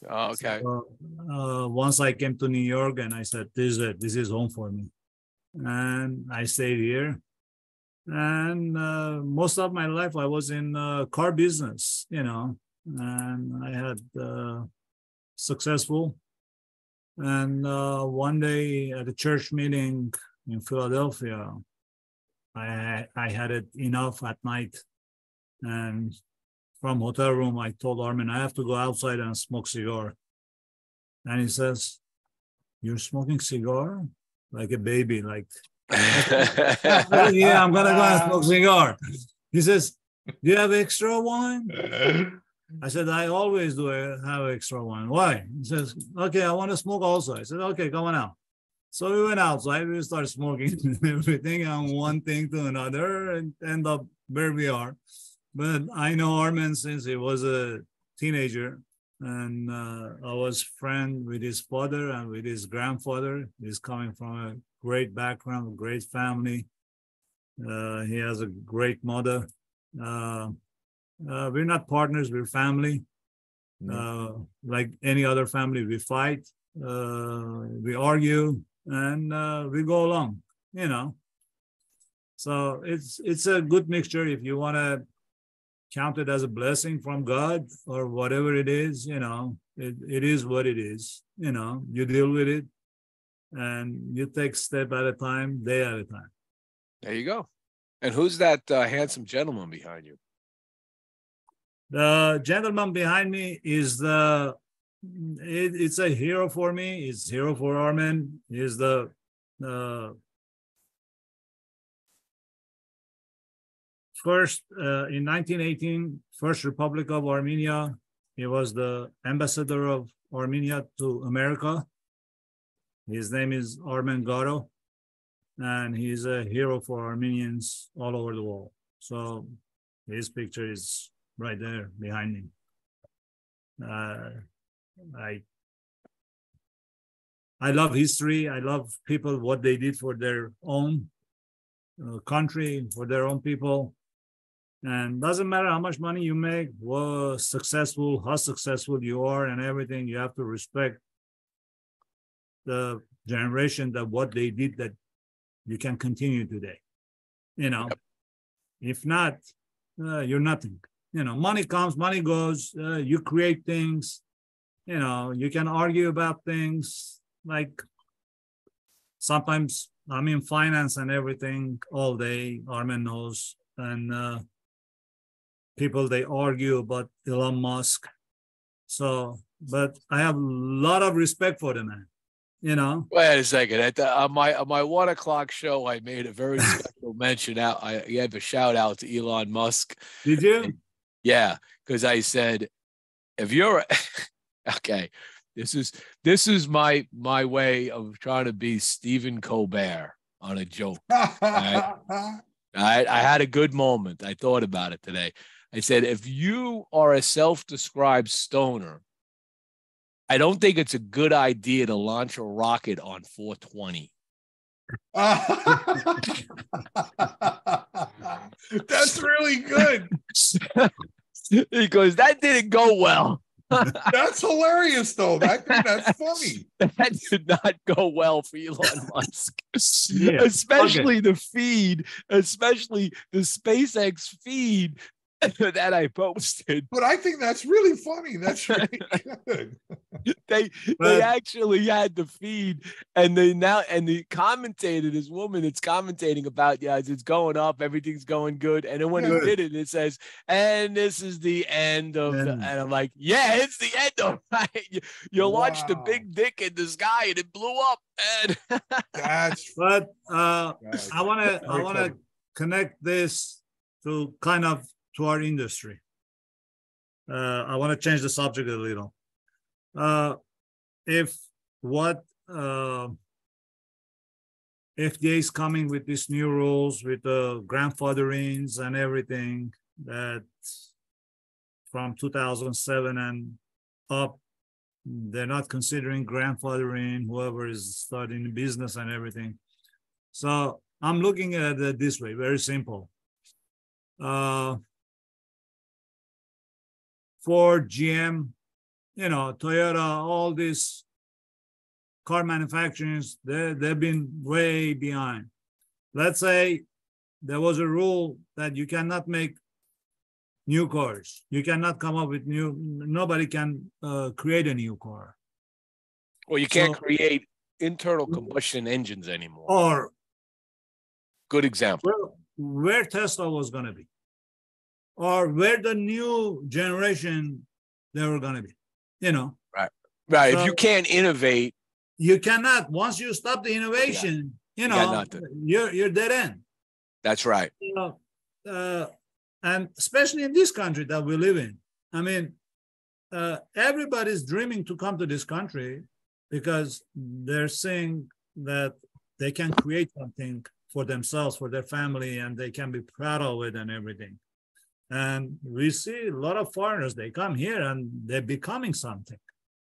Oh, okay. So, once I came to New York and I said, this is home for me. And I stayed here. And most of my life I was in car business, and I had successful. And one day at a church meeting in Philadelphia, I had it enough at night. And from hotel room, I told Armen, I have to go outside and smoke cigar. And he says, you're smoking cigar? Like a baby, like, yeah, I'm gonna go and smoke cigar. He says, do you have extra wine? I said, I always do have extra wine. Why? He says, okay, I want to smoke also. I said, okay, come on out. So we went outside, we started smoking everything and one thing to another and end up where we are. But I know Armen since he was a teenager, and I was friend with his father and with his grandfather. He's coming from a great background, a great family. He has a great mother. We're not partners, we're family. Like any other family, we fight, we argue, and we go along, So it's a good mixture. If you want to count it as a blessing from God or whatever it is, it is what it is. You deal with it and you take step at a time, day at a time. There you go. And who's that handsome gentleman behind you? The gentleman behind me is it's a hero for me. It's hero for Armen. He's the first, in 1918, First Republic of Armenia. He was the ambassador of Armenia to America. His name is Armen Garo, and he's a hero for Armenians all over the world. So his picture is right there behind me. I love history. I love people, what they did for their own country, for their own people. And doesn't matter how much money you make, how successful you are and everything, you have to respect the generation, that what they did, that you can continue today. Yep. If not, you're nothing. Money comes, money goes, you create things, you can argue about things. Like sometimes I'm in finance and everything all day, Armen knows, and people, they argue about Elon Musk. So, but I have a lot of respect for the man, Wait a second. On my 1 o'clock show, I made a very special mention out. I gave a shout out to Elon Musk. Did you? And, yeah, because I said, if you're okay, this is my way of trying to be Stephen Colbert on a joke. Right? I had a good moment. I thought about it today. I said, if you are a self-described stoner, I don't think it's a good idea to launch a rocket on 420. That's really good. Because that didn't go well. That's hilarious, though. I think that's funny. That did not go well for Elon Musk. Yeah. Especially the feed, especially the SpaceX feed that I posted. But I think that's really funny. That's really good. They actually had the feed, and the commentator, this woman that's commentating about, it's going up, everything's going good, and then when he did it, it says, and this is the end of and I'm like, yeah, it's the end of you launched the big dick in the sky and it blew up, and that's but I wanna connect this to kind of to our industry. I want to change the subject a little. If what FDA is coming with these new rules with the grandfatherings and everything that from 2007 and up, they're not considering grandfathering whoever is starting the business and everything. So I'm looking at it this way, very simple. Ford, GM, Toyota, all these car manufacturers, they've been way behind. Let's say there was a rule that you cannot make new cars. You cannot come up with nobody can create a new car. Well, you can't create internal combustion engines anymore. Or good example. Where Tesla was going to be. Or where the new generation they were going to be, Right. So, if you can't innovate, you cannot. Once you stop the innovation, you're dead end. That's right. And especially in this country that we live in, I mean, everybody's dreaming to come to this country because they're saying that they can create something for themselves, for their family, and they can be proud of it and everything. And we see a lot of foreigners, they come here and they're becoming something.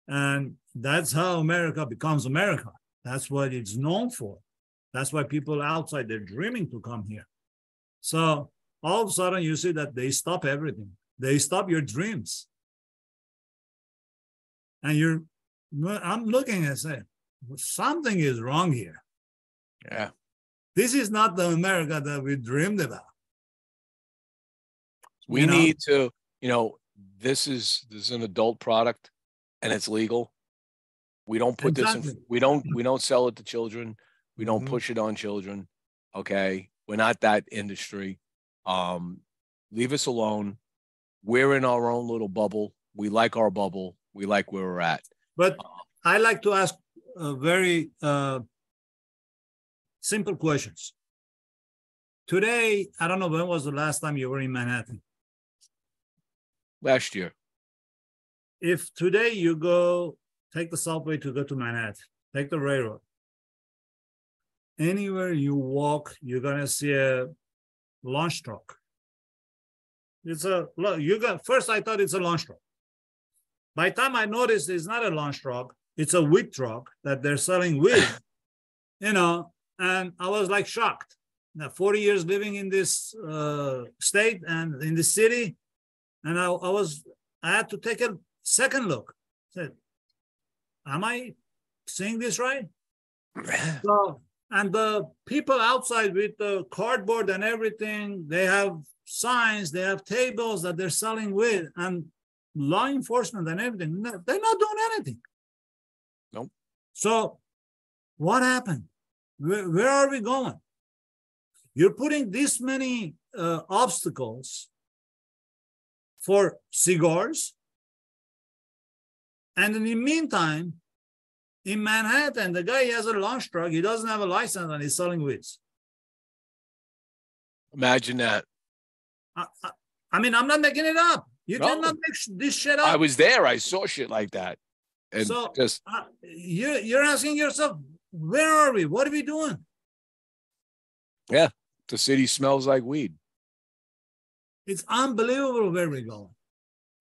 And that's how America becomes America. That's what it's known for. That's why people outside, they're dreaming to come here. So all of a sudden you see that they stop everything. They stop your dreams. And I'm looking and saying, something is wrong here. Yeah. This is not the America that we dreamed about. We need to, this is an adult product and it's legal. We don't put this in, we don't sell it to children. We don't push it on children. Okay. We're not that industry. Leave us alone. We're in our own little bubble. We like our bubble. We like where we're at. But I like to ask very simple questions. Today, I don't know, when was the last time you were in Manhattan? Last year. If today you go, take the subway to go to Manhattan, take the railroad, anywhere you walk, you're going to see a lunch truck. First I thought it's a lunch truck. By the time I noticed it's not a lunch truck, it's a wheat truck that they're selling wheat, and I was like shocked. Now, 40 years living in this state and in the city, and I had to take a second look. I said, am I seeing this right? So, and the people outside with the cardboard and everything, they have signs, they have tables that they're selling with, and law enforcement and everything, they're not doing anything. Nope. So what happened? Where are we going? You're putting this many obstacles for cigars. And in the meantime, in Manhattan, the guy has a lunch truck. He doesn't have a license and he's selling weeds. Imagine that. I mean, I'm not making it up. You cannot make this shit up. I was there. I saw shit like that. And so just you're asking yourself, where are we? What are we doing? Yeah, the city smells like weed. It's unbelievable where we're going.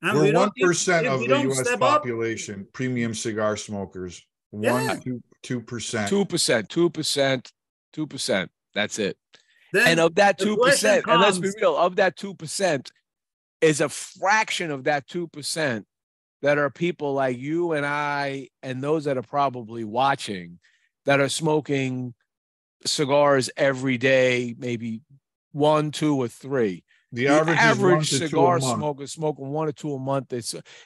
And we're 1% of the U.S. population, premium cigar smokers. 2%. 2%. That's it. Then and of that 2%, and let's be real, of that 2% is a fraction of that 2% that are people like you and I and those that are probably watching that are smoking cigars every day, maybe 1, 2, or 3. The average is 1 to 2 a cigar month. smoker smoking 1 or 2 a month.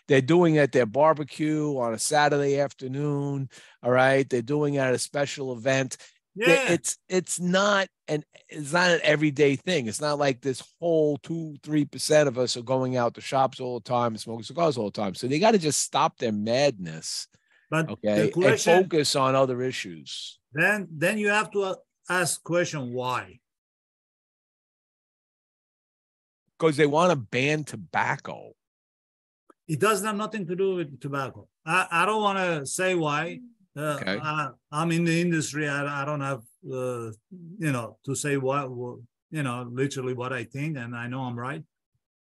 They're doing it at their barbecue on a Saturday afternoon. All right, they're doing it at a special event. Yeah. It's not an everyday thing. It's not like this whole 2-3% of us are going out to shops all the time and smoking cigars all the time. So they got to just stop their madness, But okay, and focus on other issues. Then you have to ask question why. Because they want to ban tobacco. It doesn't have nothing to do with tobacco. I don't want to say why. Okay. I'm in the industry. I don't have, to say what, literally what I think, and I know I'm right.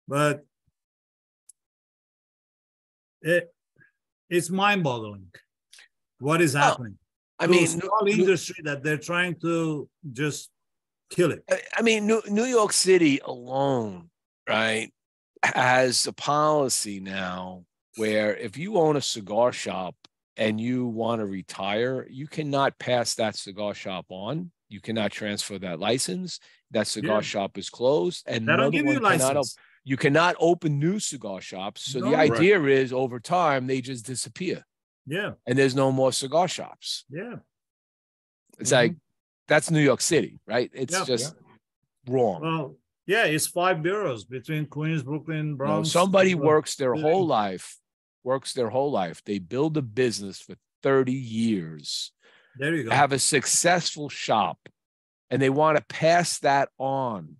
But it's mind-boggling what is happening. I mean, small industry that they're trying to just kill it. I mean, New York City alone, right, has a policy now where if you own a cigar shop and you want to retire, you cannot pass that cigar shop on. You cannot transfer that license. That cigar shop is closed, and They don't give you license. You cannot open new cigar shops. So No. the idea is over time they just disappear. Yeah. And there's no more cigar shops. Yeah. It's like that's New York City, right? It's just wrong. Well, yeah, it's 5 boroughs between Queens, Brooklyn, Bronx. Somebody works their whole life. They build a business for 30 years. There you go. Have a successful shop, and they want to pass that on.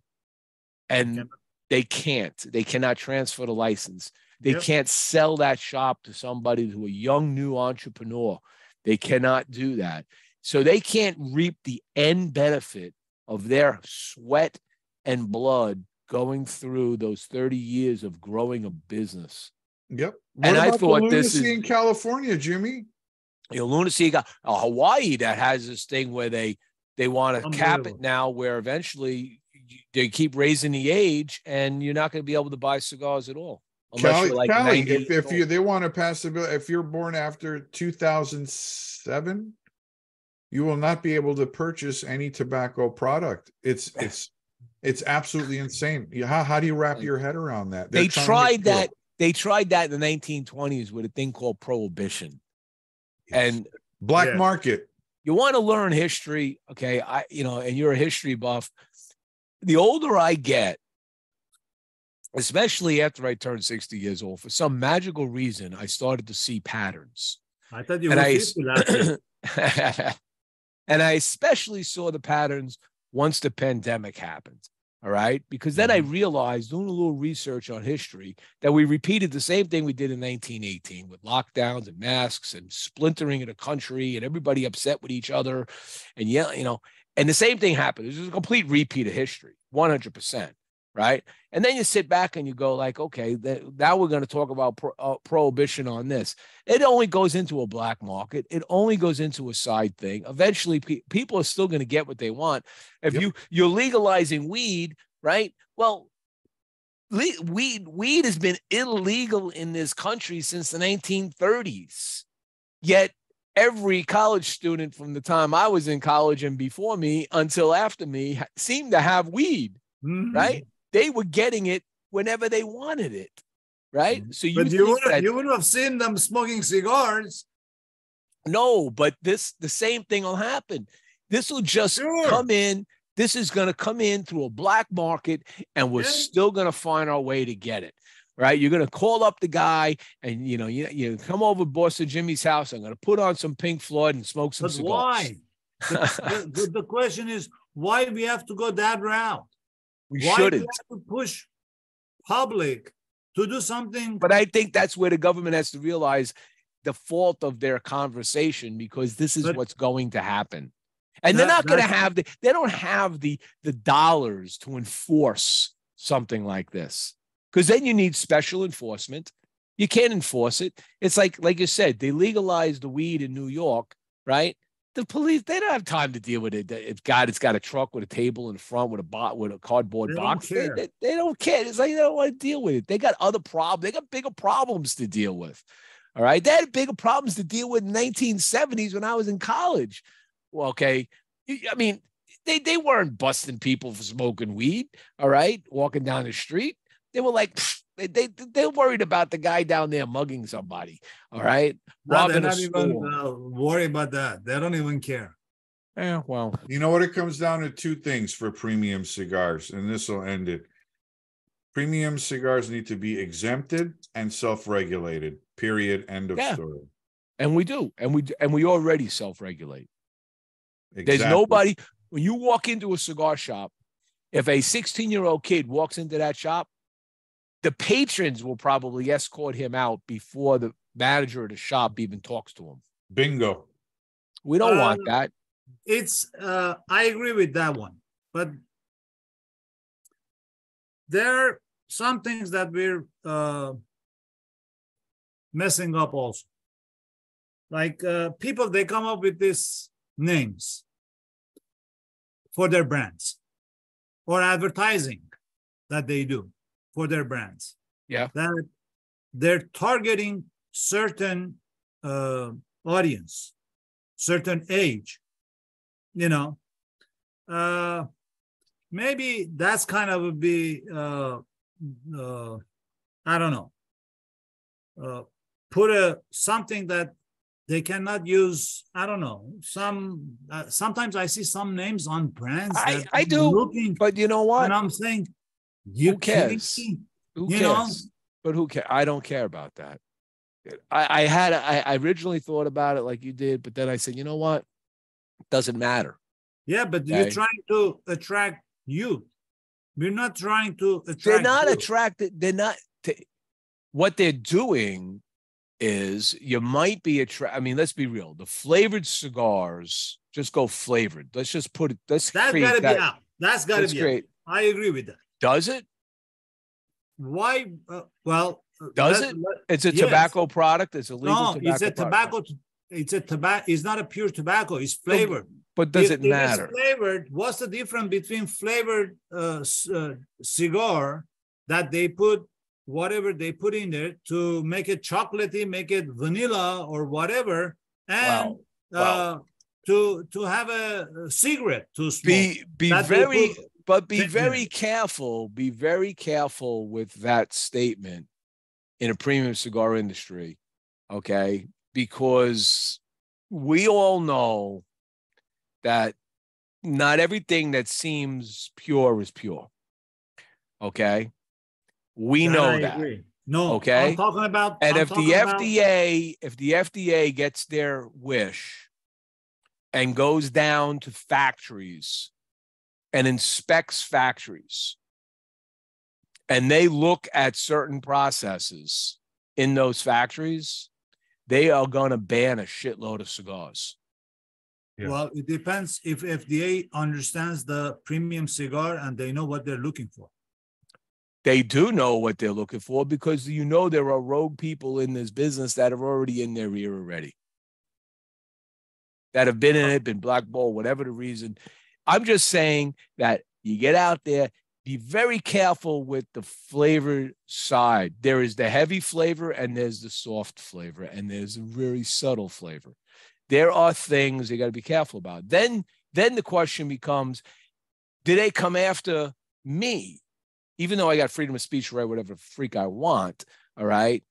And they can't. They cannot transfer the license. They can't sell that shop to somebody who a young new entrepreneur. They cannot do that. So they can't reap the end benefit of their sweat and blood going through those 30 years of growing a business. Yep. And I thought the this is in California, Jimmie. lunacy. Hawaii that has this thing where they want to cap it now, where eventually they keep raising the age, and you're not going to be able to buy cigars at all. Cali, if they want to pass the bill, if you're born after 2007, you will not be able to purchase any tobacco product. It's absolutely insane. How do you wrap your head around that? They tried that. They tried that in the 1920s with a thing called prohibition, and black market. You want to learn history, okay? And you're a history buff. The older I get, especially after I turned 60 years old, for some magical reason, I started to see patterns. I thought you were and I especially saw the patterns once the pandemic happened. All right. Because then I realized, doing a little research on history, that we repeated the same thing we did in 1918 with lockdowns and masks and splintering of the country and everybody upset with each other. And and the same thing happened. It was a complete repeat of history, 100%. Right. And then you sit back and you go like, okay, now we're going to talk about prohibition on this. It only goes into a black market. It only goes into a side thing. Eventually, people are still going to get what they want. If you're legalizing weed, right? Well, weed has been illegal in this country since the 1930s. Yet every college student from the time I was in college and before me until after me seemed to have weed, right? They were getting it whenever they wanted it, right? So you would have seen them smoking cigars. No, but the same thing will happen. This will just come in. This is going to come in through a black market, and we're still going to find our way to get it, right? You're going to call up the guy, and you come over to Boss Jimmie's house. I'm going to put on some Pink Floyd and smoke some cigars. Why? The question is, why we have to go that route? We Why shouldn't. do we have to push public to do something? But I think that's where the government has to realize the fault of their conversation, because this is what's going to happen. And they're not going to have they don't have the dollars to enforce something like this, because then you need special enforcement. You can't enforce it. It's like you said, they legalized the weed in New York, right? The police, they don't have time to deal with it. It's got a truck with a table in front with a cardboard box. They don't care. It's like they don't want to deal with it. They got other problems. They got bigger problems to deal with. All right. They had bigger problems to deal with in the 1970s when I was in college. Well, okay. I mean, They weren't busting people for smoking weed, all right, walking down the street. They were like, they're worried about the guy down there mugging somebody, all right, they're robbing a not even store. worried about that. They don't even care. Yeah, well, You know what? It comes down to two things for premium cigars, and this will end it. Premium cigars need to be exempted and self-regulated. Period. End of story. And we do, and we already self-regulate. Exactly. There's nobody when you walk into a cigar shop. If a 16-year-old kid walks into that shop, the patrons will probably escort him out before the manager of the shop even talks to him. Bingo. We don't want that. It's I agree with that one, but there are some things that we're messing up also. Like people, they come up with these names for their brands or advertising that they do for their brands. Yeah. That they're targeting certain audience, certain age, you know. Maybe that's kind of would be, I don't know, put something that they cannot use. I don't know. Sometimes I see some names on brands. I do, but you know what? And I'm saying, who cares? Who cares? Know? But who cares? I don't care about that. I originally thought about it like you did, but then I said, you know what? It doesn't matter. Yeah, but okay. You're trying to attract youth. We're not trying to attract. They're not youth. attracted. They're not. What they're doing is you might be I mean, let's be real. The flavored cigars just go flavored. Let's just put it. That's got to be out. That's got to be out. I agree with that. Does it? Why? Well, does it? It's a tobacco product. It's a legal tobacco. It's a tobacco. It's a tobacco. It's not a pure tobacco. It's flavored. But does it matter? It's flavored. What's the difference between flavored cigar that they put whatever they put in there to make it chocolatey, make it vanilla or whatever, and to have a cigarette to smoke? Be very careful. Be very careful with that statement in a premium cigar industry, okay? Because we all know that not everything that seems pure is pure. Okay, we know that. Agree. No, okay. I'm talking about. And if the FDA gets their wish and goes down to factories and inspects factories, and they look at certain processes in those factories, they are going to ban a shitload of cigars. Yeah. Well, it depends if FDA understands the premium cigar and they know what they're looking for. They do know what they're looking for because there are rogue people in this business that are already in their ear already, that have been in it, been blackballed, whatever the reason. I'm just saying that you get out there, be very careful with the flavor side. There is the heavy flavor and there's the soft flavor and there's a very subtle flavor. There are things you got to be careful about. Then the question becomes, do they come after me? Even though I got freedom of speech to write whatever freak I want, all right?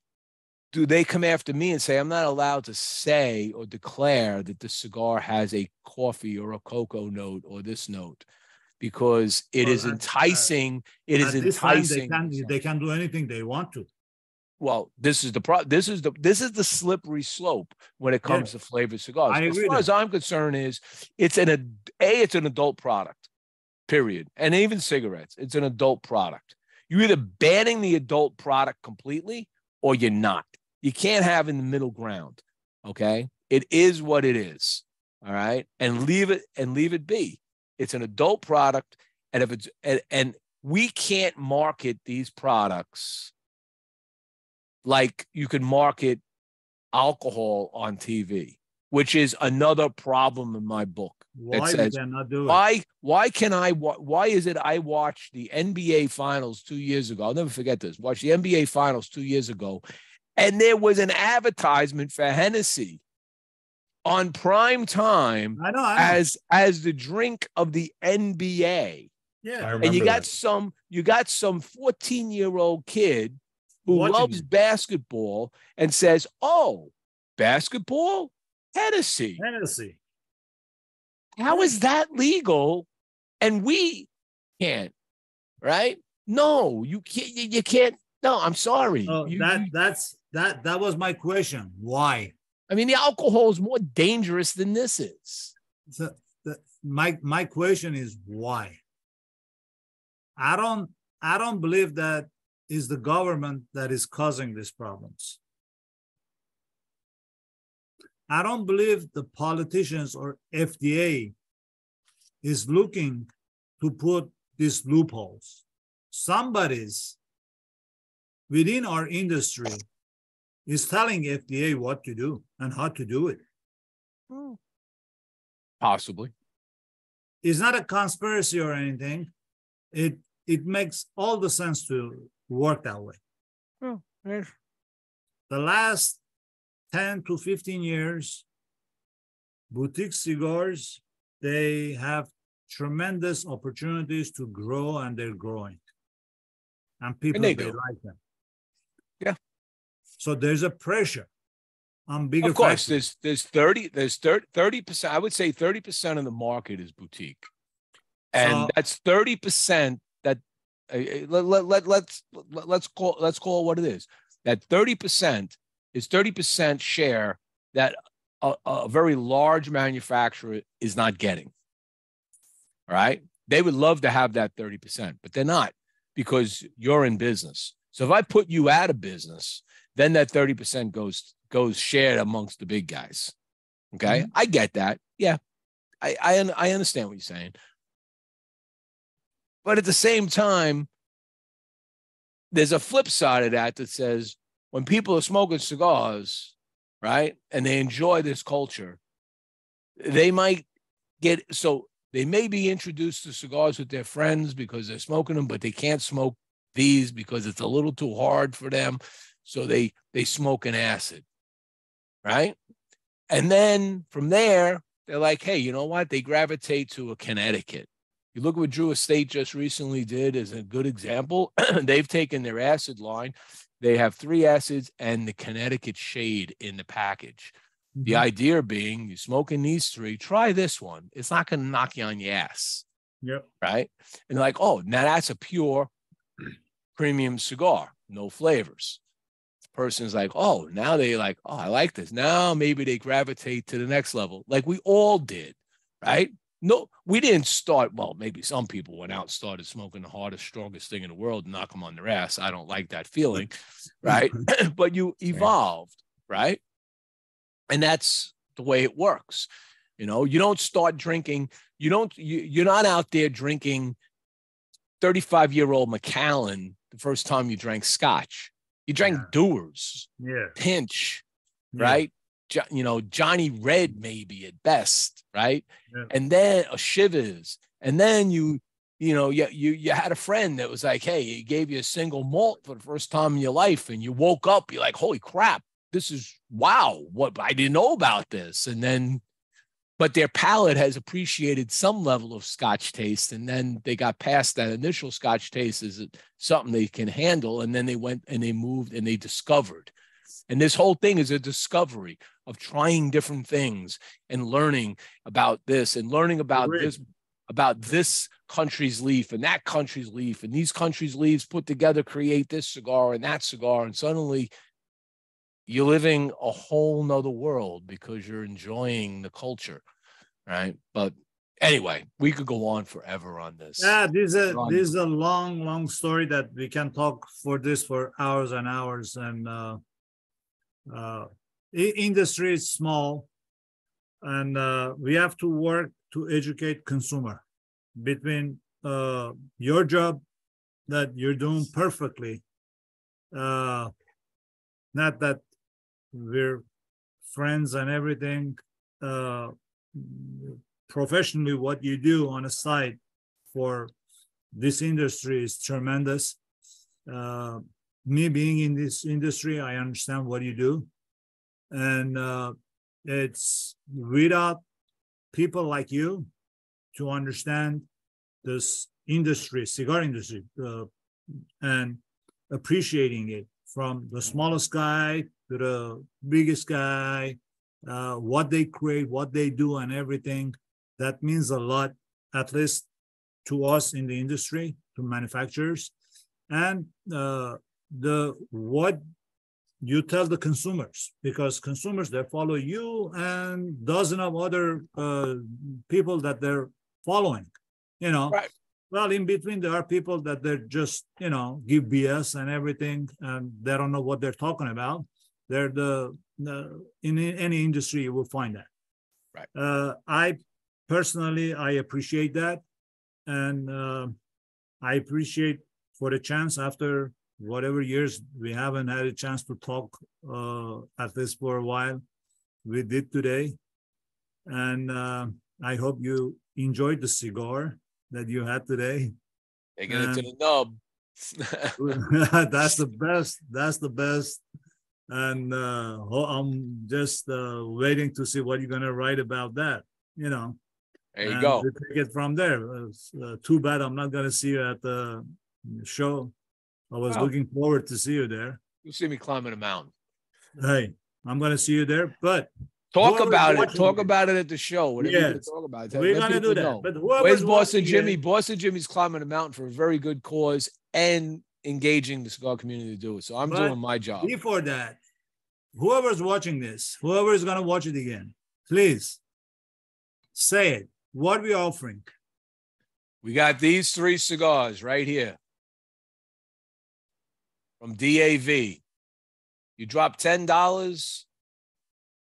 Do they come after me and say, I'm not allowed to say or declare that the cigar has a coffee or a cocoa note or this note? Because it is enticing. It is enticing. They can do anything they want to. Well, this is the slippery slope when it comes to flavored cigars. As far as I'm concerned, it's an adult product, period. And even cigarettes, it's an adult product. You're either banning the adult product completely or you're not. You can't have in the middle ground. Okay, it is what it is. All right, and leave it be. It's an adult product, and if it's and we can't market these products like you can market alcohol on TV, which is another problem in my book. Why did they not do it? Why is it I watched the NBA Finals 2 years ago? I'll never forget this. Watched the NBA Finals 2 years ago, and there was an advertisement for Hennessy on prime time I know. as the drink of the NBA. Yeah. And you got some 14-year-old kid who loves basketball and says, "Oh, basketball, Hennessy. How is that legal? And we can't, right? No, you can't. You can't. No, I'm sorry. Oh, that was my question. Why? I mean, the alcohol is more dangerous than this is. So my question is why? I don't believe that is the government that is causing these problems. I don't believe the politicians or FDA is looking to put these loopholes. Somebody's within our industry is telling FDA what to do and how to do it. Possibly. It's not a conspiracy or anything. It makes all the sense to work that way. Oh, yes. The last 10 to 15 years, boutique cigars, they have tremendous opportunities to grow, and they're growing. And people, they like them. Yeah. So there's a pressure on bigger. Of course, there's 30%. I would say 30% of the market is boutique, and that's 30% that let's call it what it is. That 30% is 30% share that a very large manufacturer is not getting. All right, they would love to have that 30%, but they're not, because you're in business. So if I put you out of business, then that 30% goes shared amongst the big guys. Okay. I get that. Yeah. I understand what you're saying. But at the same time, there's a flip side of that says when people are smoking cigars, right, and they enjoy this culture, they might they may be introduced to cigars with their friends because they're smoking them, but they can't smoke these because it's a little too hard for them. So they smoke an acid, right? And then from there, they're like, hey, you know what? They gravitate to a Connecticut. You look at what Drew Estate just recently did as a good example. They've taken their acid line. They have 3 acids and the Connecticut shade in the package. The idea being, you're smoking these 3, try this one. It's not going to knock you on your ass. Yep. Right? And like, oh, now that's a pure premium cigar, no flavors. The person's like, oh, now they like, oh, I like this. Now maybe they gravitate to the next level, like we all did, right? No, we didn't start. Well, maybe some people went out and started smoking the hardest, strongest thing in the world and knock them on their ass. I don't like that feeling, right? But you evolved, right? And that's the way it works. You know, you don't start drinking. You're not out there drinking 35-year-old Macallan the first time you drank scotch. You drank Dewar's, Pinch, right? You know, Johnny Red maybe at best, right? And then a Shivers. And then you had a friend that was like, hey, he gave you a single malt for the first time in your life, and you woke up, you're like, holy crap, this is wow, what I didn't know about this. And then, but their palate has appreciated some level of Scotch taste, and then they got past that initial Scotch taste as something they can handle, and then they went and they moved and they discovered. And this whole thing is a discovery of trying different things and learning about this and learning about this country's leaf and that country's leaf, and these countries' leaves put together create this cigar and that cigar, and suddenly you're living a whole nother world because you're enjoying the culture, right? But anyway, we could go on forever on this. Yeah, this is a long story that we can talk for hours and hours. And industry is small, and we have to work to educate consumer between your job that you're doing perfectly. Not that we're friends and everything. Professionally, what you do on a side for this industry is tremendous. Me being in this industry, I understand what you do. And it's without people like you to understand this industry, cigar industry, and appreciating it from the smallest guy to the biggest guy, what they create, what they do, and everything. That means a lot, at least to us in the industry, to manufacturers, and what you tell the consumers, because consumers, they follow you and dozen of other people that they're following, you know. Right. Well, in between, there are people that they're just, you know, give BS and everything, and they don't know what they're talking about. They're in any industry, you will find that. Right. I personally, I appreciate that. And I appreciate for the chance after whatever years we haven't had a chance to talk at least for a while. We did today. And I hope you enjoyed the cigar that you had today. Taking it to the nub. That's the best. That's the best. And I'm just waiting to see what you're going to write about that, you know. There you go. We take it from there. Too bad I'm not going to see you at the show. I was looking forward to see you there. You'll see me climbing a mountain. Hey, I'm going to see you there. But talk about it. Talk about it at the show. Whatever you can talk about. We're going to do that. Know. But where's Boston Jimmie? Boston Jimmie's climbing a mountain for a very good cause and engaging the cigar community to do it. So I'm doing my job. Before that, whoever's watching this, whoever is going to watch it again, please say it. What are we offering? We got these 3 cigars right here from DAV. You drop $10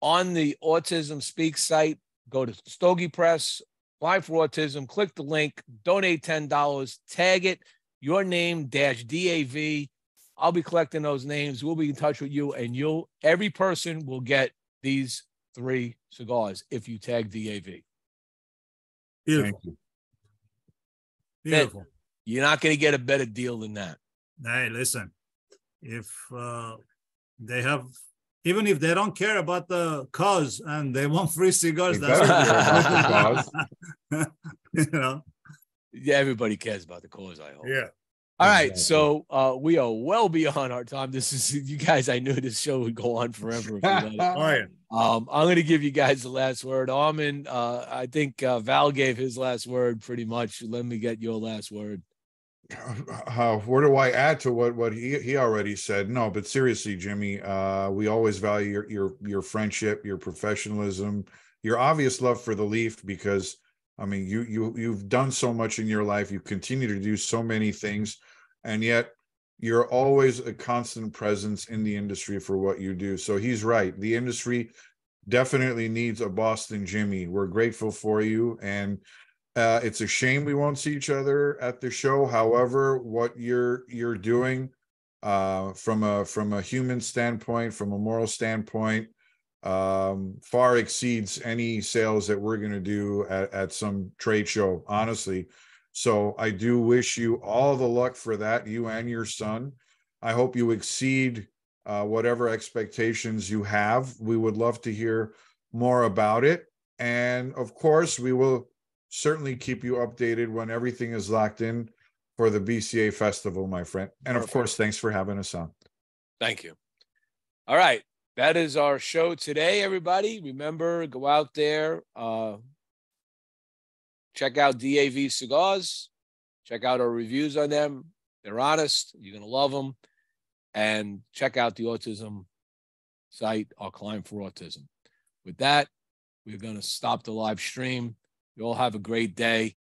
on the Autism Speak site. Go to Stogie Press, apply for autism, click the link, donate $10, tag it, your name -DAV. I'll be collecting those names. We'll be in touch with you, and every person will get these 3 cigars if you tag DAV. Beautiful. Beautiful. You're not going to get a better deal than that. Hey, listen, if they have, even if they don't care about the cause and they want free cigars, that's cause. You know. Yeah, everybody cares about the cause, I hope. Yeah. All right, so we are well beyond our time. This is, you guys, I knew this show would go on forever. If you let it. Oh, yeah. I'm going to give you guys the last word. Armen, I think Val gave his last word pretty much. Let me get your last word. What do I add to what he already said? No, but seriously, Jimmie, we always value your friendship, your professionalism, your obvious love for the leaf, because I mean, you've done so much in your life. You continue to do so many things, and yet you're always a constant presence in the industry for what you do. So he's right. The industry definitely needs a Boston Jimmie. We're grateful for you, and it's a shame we won't see each other at the show. However, what you're doing from a human standpoint, from a moral standpoint, far exceeds any sales that we're going to do at some trade show, honestly. So I do wish you all the luck for that, you and your son. I hope you exceed whatever expectations you have. We would love to hear more about it. And of course, we will certainly keep you updated when everything is locked in for the BCA Festival, my friend. And of course, thanks for having us on. Thank you. All right. That is our show today, everybody. Remember, go out there, check out DAV Cigars, check out our reviews on them. They're honest. You're going to love them. And check out the autism site, Our Climb for Autism. With that, we're going to stop the live stream. You all have a great day.